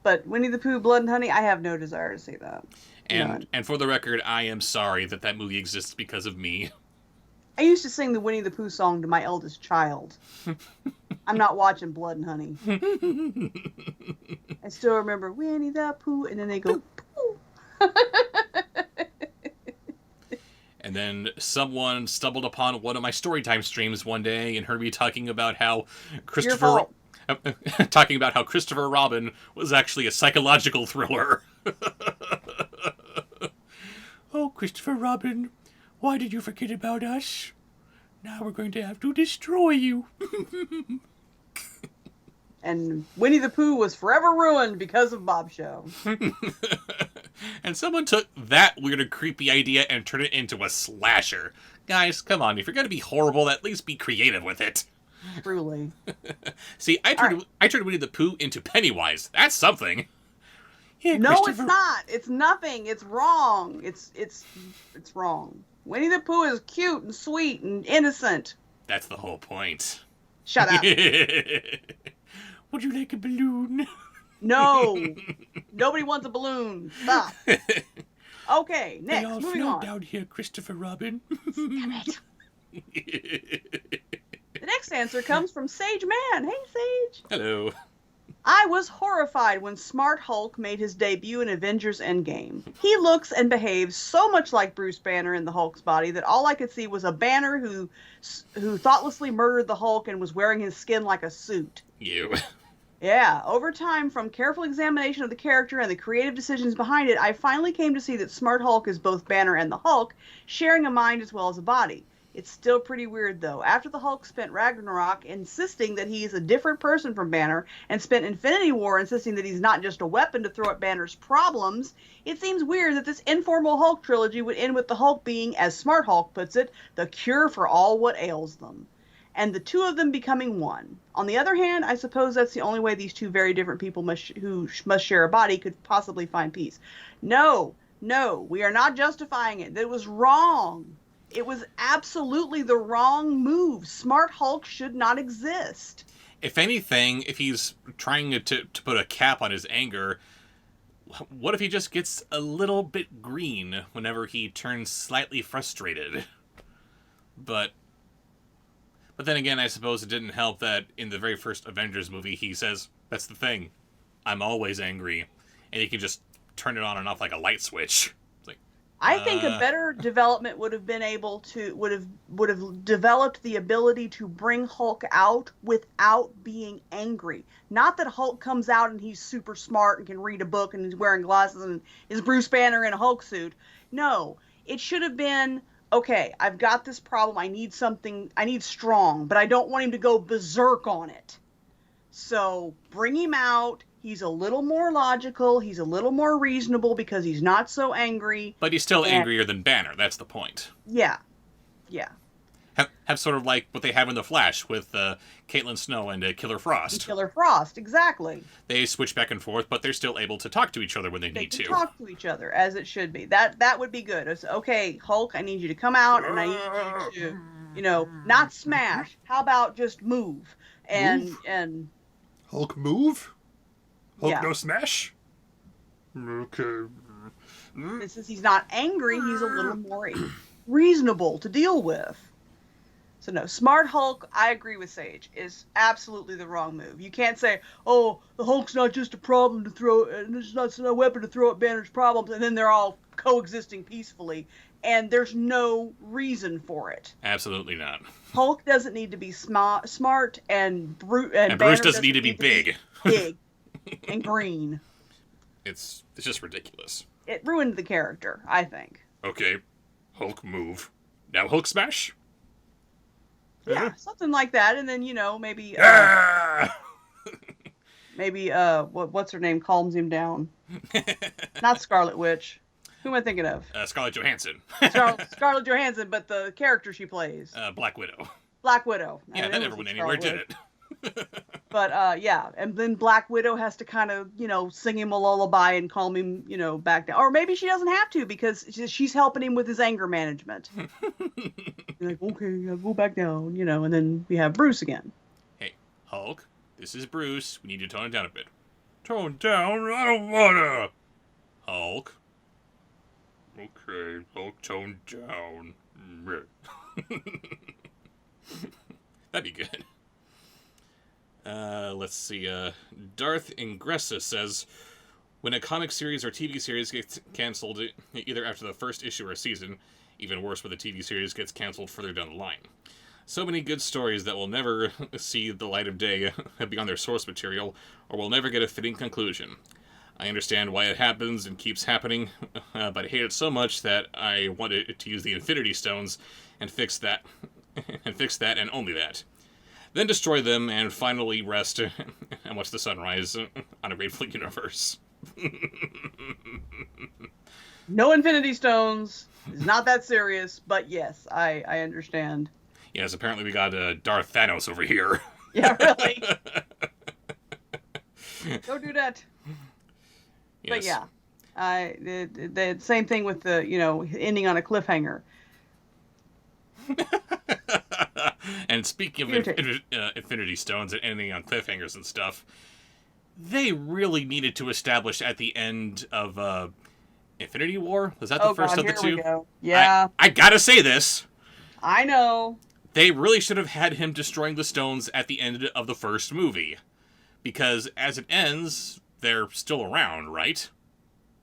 But Winnie the Pooh, Blood and Honey, I have no desire to see that. And for the record, I am sorry that movie exists because of me. I used to sing the Winnie the Pooh song to my eldest child. I'm not watching Blood and Honey. I still remember Winnie the Pooh, and then they go, Pooh. And then someone stumbled upon one of my Storytime streams one day and heard me talking about how Christopher Robin was actually a psychological thriller. Oh, Christopher Robin, why did you forget about us? Now we're going to have to destroy you. And Winnie the Pooh was forever ruined because of Bobsheaux. And someone took that weird and creepy idea and turned it into a slasher. Guys, come on, if you're going to be horrible, at least be creative with it. Truly. See, I turned Winnie the Pooh into Pennywise. That's something. Yeah, no, it's not. It's nothing. It's wrong. It's wrong. Winnie the Pooh is cute and sweet and innocent. That's the whole point. Shut up. Would you like a balloon? No. Nobody wants a balloon. Stop. Okay, next. They all moving float on. down here, Christopher Robin. Damn it. The next answer comes from Sage Man. Hey, Sage. Hello. I was horrified when Smart Hulk made his debut in Avengers Endgame. He looks and behaves so much like Bruce Banner in the Hulk's body that all I could see was a Banner who thoughtlessly murdered the Hulk and was wearing his skin like a suit. You. Yeah, over time, from careful examination of the character and the creative decisions behind it, I finally came to see that Smart Hulk is both Banner and the Hulk, sharing a mind as well as a body. It's still pretty weird, though. After the Hulk spent Ragnarok insisting that he's a different person from Banner, and spent Infinity War insisting that he's not just a weapon to throw at Banner's problems, it seems weird that this informal Hulk trilogy would end with the Hulk being, as Smart Hulk puts it, the cure for all what ails them. And the two of them becoming one. On the other hand, I suppose that's the only way these two very different people who must share a body could possibly find peace. No, we are not justifying it. That was wrong. It was absolutely the wrong move. Smart Hulk should not exist. If anything, if he's trying to put a cap on his anger, what if he just gets a little bit green whenever he turns slightly frustrated? But then again, I suppose it didn't help that in the very first Avengers movie, he says, that's the thing, I'm always angry. And he can just turn it on and off like a light switch. It's like, I think a better development would have developed the ability to bring Hulk out without being angry. Not that Hulk comes out and he's super smart and can read a book and he's wearing glasses and is Bruce Banner in a Hulk suit. No, it should have been, okay, I've got this problem. I need strong, but I don't want him to go berserk on it. So bring him out. He's a little more logical. He's a little more reasonable because he's not so angry. But he's still angrier than Banner. That's the point. Yeah. Have sort of like what they have in The Flash with Caitlin Snow and Killer Frost. Killer Frost, exactly. They switch back and forth, but they're still able to talk to each other when they need to. Talk to each other, as it should be. That would be good. It's, okay, Hulk, I need you to come out, and I need you to, not smash. How about just move? And Hulk move? Hulk Yeah. no smash? Okay. since he's not angry, he's a little more reasonable to deal with. So no, Smart Hulk, I agree with Sage, is absolutely the wrong move. You can't say, oh, the Hulk's not just a problem to throw, and it's not a weapon to throw at Banner's problems, and then they're all coexisting peacefully, and there's no reason for it. Absolutely not. Hulk doesn't need to be smart, and Bruce doesn't need to be big. Big and green. It's just ridiculous. It ruined the character, I think. Okay, Hulk move. Now Hulk smash? Yeah, something like that, and then maybe maybe what's her name calms him down. Not Scarlet Witch. Who am I thinking of? Scarlett Johansson. Scarlett Johansson, but the character she plays. Black Widow. Black Widow. Yeah, that never went anywhere, did it? But yeah, and then Black Widow has to kind of sing him a lullaby and calm him back down, or maybe she doesn't have to because she's helping him with his anger management. You're like, okay, I'll go back down, and then we have Bruce again. Hey, Hulk, this is Bruce. We need to tone it down a bit. Tone down? I don't wanna. Hulk. Okay, Hulk, tone down. That'd be good. Let's see. Darth Ingressa says, when a comic series or TV series gets canceled either after the first issue or season, even worse when the TV series gets canceled further down the line. So many good stories that will never see the light of day beyond their source material, or will never get a fitting conclusion. I understand why it happens and keeps happening, but I hate it so much that I wanted to use the Infinity Stones and fix that, and only that. Then destroy them and finally rest and watch the sunrise on a grateful universe. No Infinity Stones. It's not that serious, but yes, I understand. Yes, apparently we got Darth Thanos over here. Yeah, really. Don't do that. Yes. But yeah, the same thing with the ending on a cliffhanger. And speaking of Infinity Stones and ending on cliffhangers and stuff, they really needed to establish at the end of Infinity War. Was that the first of the two? We go. Yeah. I gotta say this. I know. They really should have had him destroying the stones at the end of the first movie. Because as it ends, they're still around, right?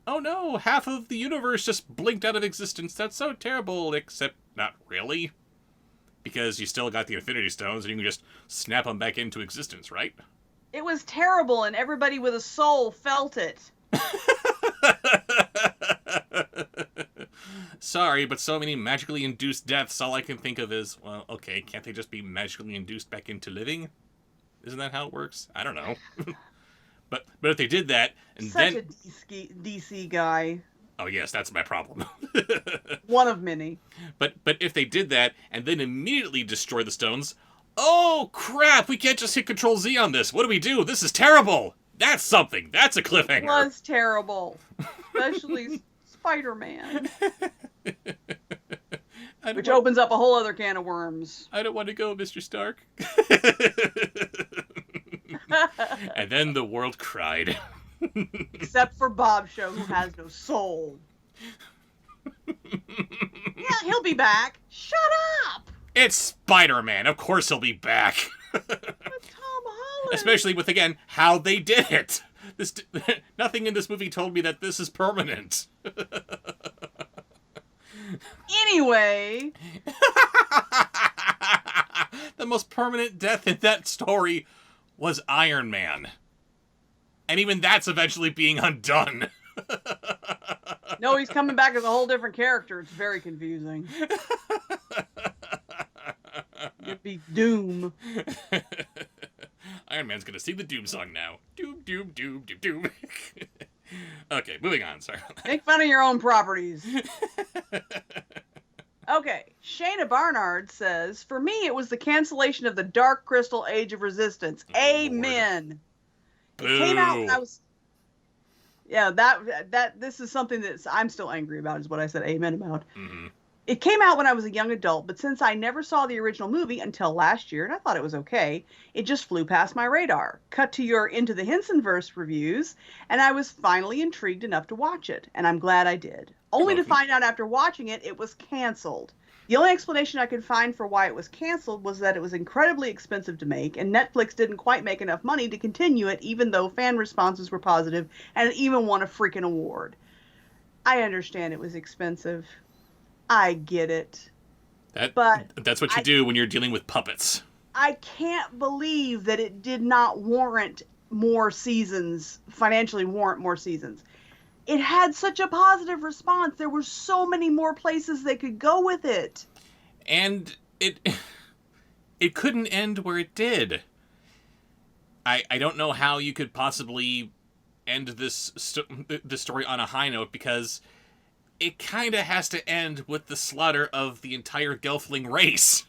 Oh no, half of the universe just blinked out of existence. That's so terrible, except not really. Because you still got the Infinity Stones and you can just snap them back into existence, right? It was terrible and everybody with a soul felt it. Sorry, but so many magically induced deaths, all I can think of is, well, okay, can't they just be magically induced back into living? Isn't that how it works? I don't know. But if they did that, and Such then... a DC guy. Oh yes, that's my problem. One of many. But if they did that, and then immediately destroy the stones, oh crap, we can't just hit Control Z on this. What do we do? This is terrible. That's something. That's a cliffhanger. It was terrible. Especially Spider-Man. Which opens up a whole other can of worms. I don't want to go, Mr. Stark. And then the world cried. Except for Bobsheaux, who has no soul. Yeah, he'll be back. Shut up! It's Spider-Man. Of course he'll be back. Tom Holland. Especially with, again, how they did it. Nothing in this movie told me that this is permanent. Anyway. The most permanent death in that story was Iron Man. And even that's eventually being undone. No, he's coming back as a whole different character. It's very confusing. It'd be Doom. Iron Man's gonna sing the Doom song now. Doom, doom, doom, doom, doom. Okay, moving on. Sorry. Make fun of your own properties. Okay, Shayna Barnard says, for me, it was the cancellation of the Dark Crystal Age of Resistance. Amen. Boo. It came out when I was... Yeah, this is something that I'm still angry about, is what I said amen about. Mm-hmm. It came out when I was a young adult, but since I never saw the original movie until last year, and I thought it was okay, it just flew past my radar. Cut to your Into the Hensonverse reviews, and I was finally intrigued enough to watch it, and I'm glad I did. Only to find out after watching it, it was canceled. The only explanation I could find for why it was canceled was that it was incredibly expensive to make, and Netflix didn't quite make enough money to continue it, even though fan responses were positive, and it even won a freaking award. I understand it was expensive. I get it. That's what you do when you're dealing with puppets. I can't believe that it did not warrant more seasons, financially warrant more seasons. It had such a positive response. There were so many more places they could go with it. And it couldn't end where it did. I don't know how you could possibly end this story on a high note, because it kind of has to end with the slaughter of the entire Gelfling race.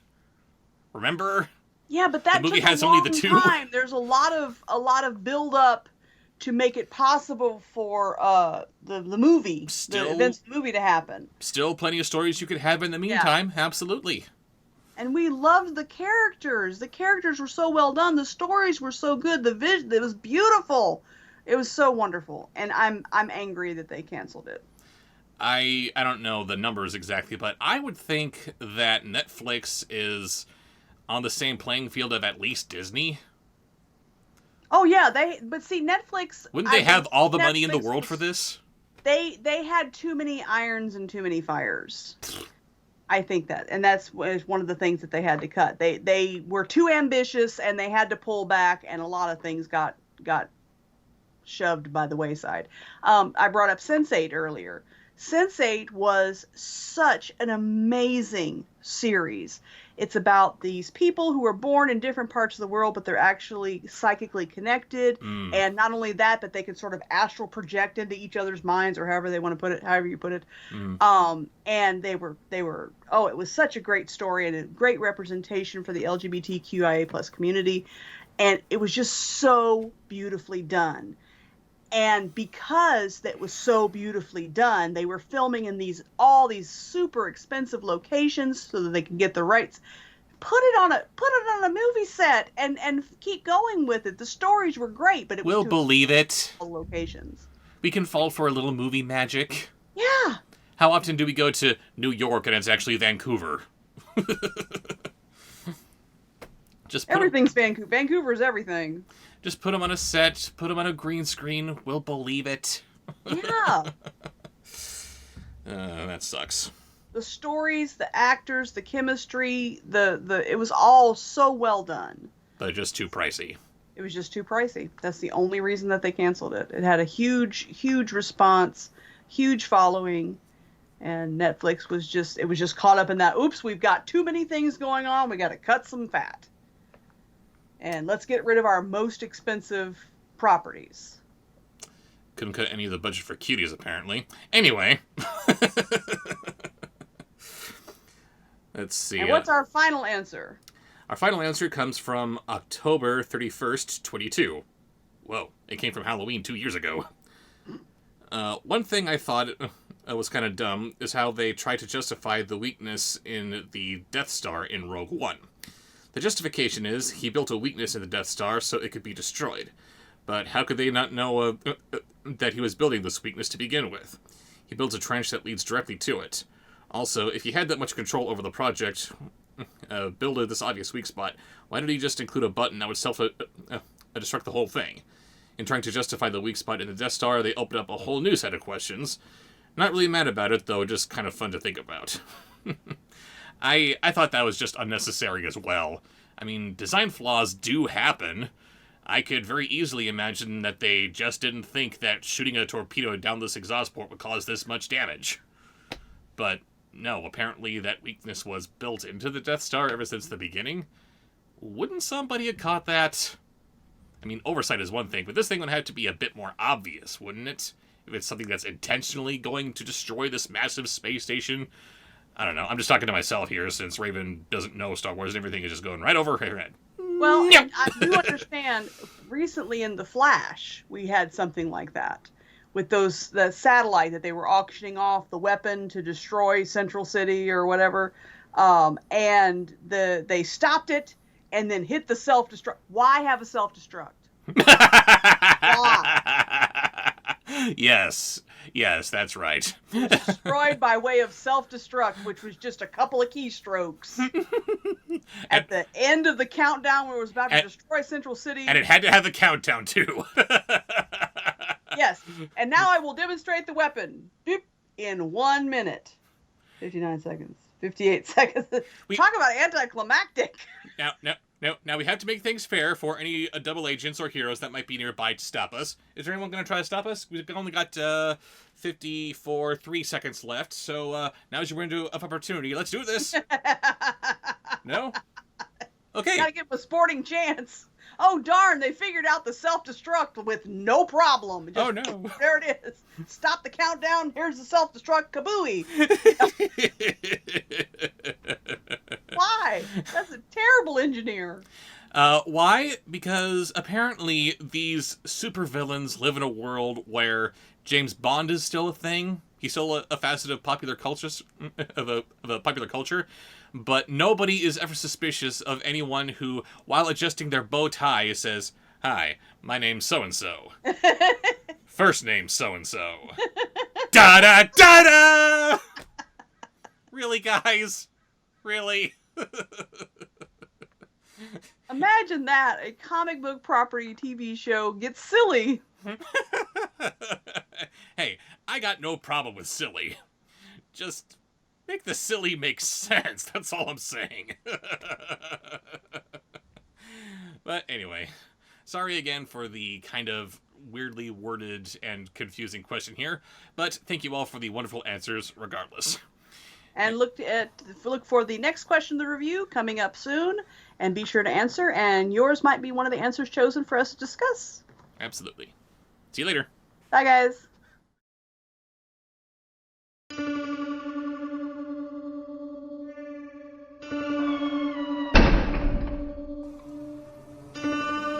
Remember? Yeah, but that the movie took has a only long the two. time. There's a lot of build up to make it possible for the movie, the events of the movie to happen. Still plenty of stories you could have in the meantime. Yeah. Absolutely. And we loved the characters. The characters were so well done. The stories were so good. The vision, it was beautiful. It was so wonderful. And I'm angry that they canceled it. I don't know the numbers exactly, but I would think that Netflix is on the same playing field of at least Disney. Oh yeah, but see, Netflix... Wouldn't they have all the money in the world for this? They had too many irons and too many fires. I think that, and that's one of the things that they had to cut. They were too ambitious, and they had to pull back, and a lot of things got shoved by the wayside. I brought up Sense8 earlier. Sense8 was such an amazing series. It's about these people who are born in different parts of the world, but they're actually psychically connected. And not only that, but they can sort of astral project into each other's minds, or however they want to put it, however you put it. And they were, it was such a great story and a great representation for the LGBTQIA plus community. And it was just so beautifully done. And because that was so beautifully done, they were filming in all these super expensive locations so that they can get the rights. Put it on a movie set and keep going with it. The stories were great, but we'll believe it. Locations. We can fall for a little movie magic. Yeah. How often do we go to New York and it's actually Vancouver? Everything's Vancouver. Vancouver's everything. Just put them on a set, put them on a green screen, we'll believe it. Yeah. That sucks. The stories, the actors, the chemistry, it was all so well done. But just too pricey. It was just too pricey. That's the only reason that they canceled it. It had a huge response, huge following, and Netflix was just caught up in that, oops, we've got too many things going on, we got to cut some fat. And let's get rid of our most expensive properties. Couldn't cut any of the budget for Cuties, apparently. Anyway. Let's see. And what's our final answer? Our final answer comes from October 31st, 22. Whoa, it came from Halloween 2 years ago. One thing I thought was kind of dumb is how they tried to justify the weakness in the Death Star in Rogue One. The justification is he built a weakness in the Death Star so it could be destroyed. But how could they not know that he was building this weakness to begin with? He builds a trench that leads directly to it. Also, if he had that much control over the project, build this obvious weak spot, why did he just include a button that would self-destruct the whole thing? In trying to justify the weak spot in the Death Star, they open up a whole new set of questions. Not really mad about it, though, just kind of fun to think about. I thought that was just unnecessary as well. I mean, design flaws do happen. I could very easily imagine that they just didn't think that shooting a torpedo down this exhaust port would cause this much damage. But no, apparently that weakness was built into the Death Star ever since the beginning. Wouldn't somebody have caught that? I mean, oversight is one thing, but this thing would have to be a bit more obvious, wouldn't it? If it's something that's intentionally going to destroy this massive space station. I don't know. I'm just talking to myself here, since Raven doesn't know Star Wars and everything is just going right over her head. Well, and I do understand, recently in The Flash, we had something like that. With the satellite that they were auctioning off, the weapon to destroy Central City or whatever. And they stopped it and then hit the self-destruct. Why have a self-destruct? Why? Yes, that's right. It was destroyed by way of self-destruct, which was just a couple of keystrokes. At the end of the countdown when it was about to destroy Central City. And it had to have the countdown, too. Yes, and now I will demonstrate the weapon. Boop, in 1 minute. 59 seconds. 58 seconds. Talk about anticlimactic. Now we have to make things fair for any double agents or heroes that might be nearby to stop us. Is there anyone going to try to stop us? We've only got 3 seconds left, so now's your window of opportunity. Let's do this. No? Okay. Gotta give them a sporting chance. Oh, darn, they figured out the self-destruct with no problem. Oh, no. There it is. Stop the countdown. Here's the self-destruct. Kabooey. Why? That's a terrible engineer. Why? Because apparently these supervillains live in a world where James Bond is still a thing. He's still a facet of popular culture, popular culture, but nobody is ever suspicious of anyone who, while adjusting their bow tie, says, "Hi, my name's so-and-so. First name so-and-so." Da-da-da-da! Really, guys? Really? Imagine that. A comic book property TV show gets silly. Hey, I got no problem with silly. Just make the silly make sense. That's all I'm saying. But anyway, sorry again for the kind of weirdly worded and confusing question here, but thank you all for the wonderful answers regardless. And look for the next question of the review coming up soon, and be sure to answer, and yours might be one of the answers chosen for us to discuss. Absolutely. See you later. Bye, guys.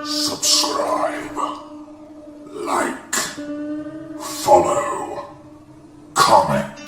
Subscribe, like, follow, comment.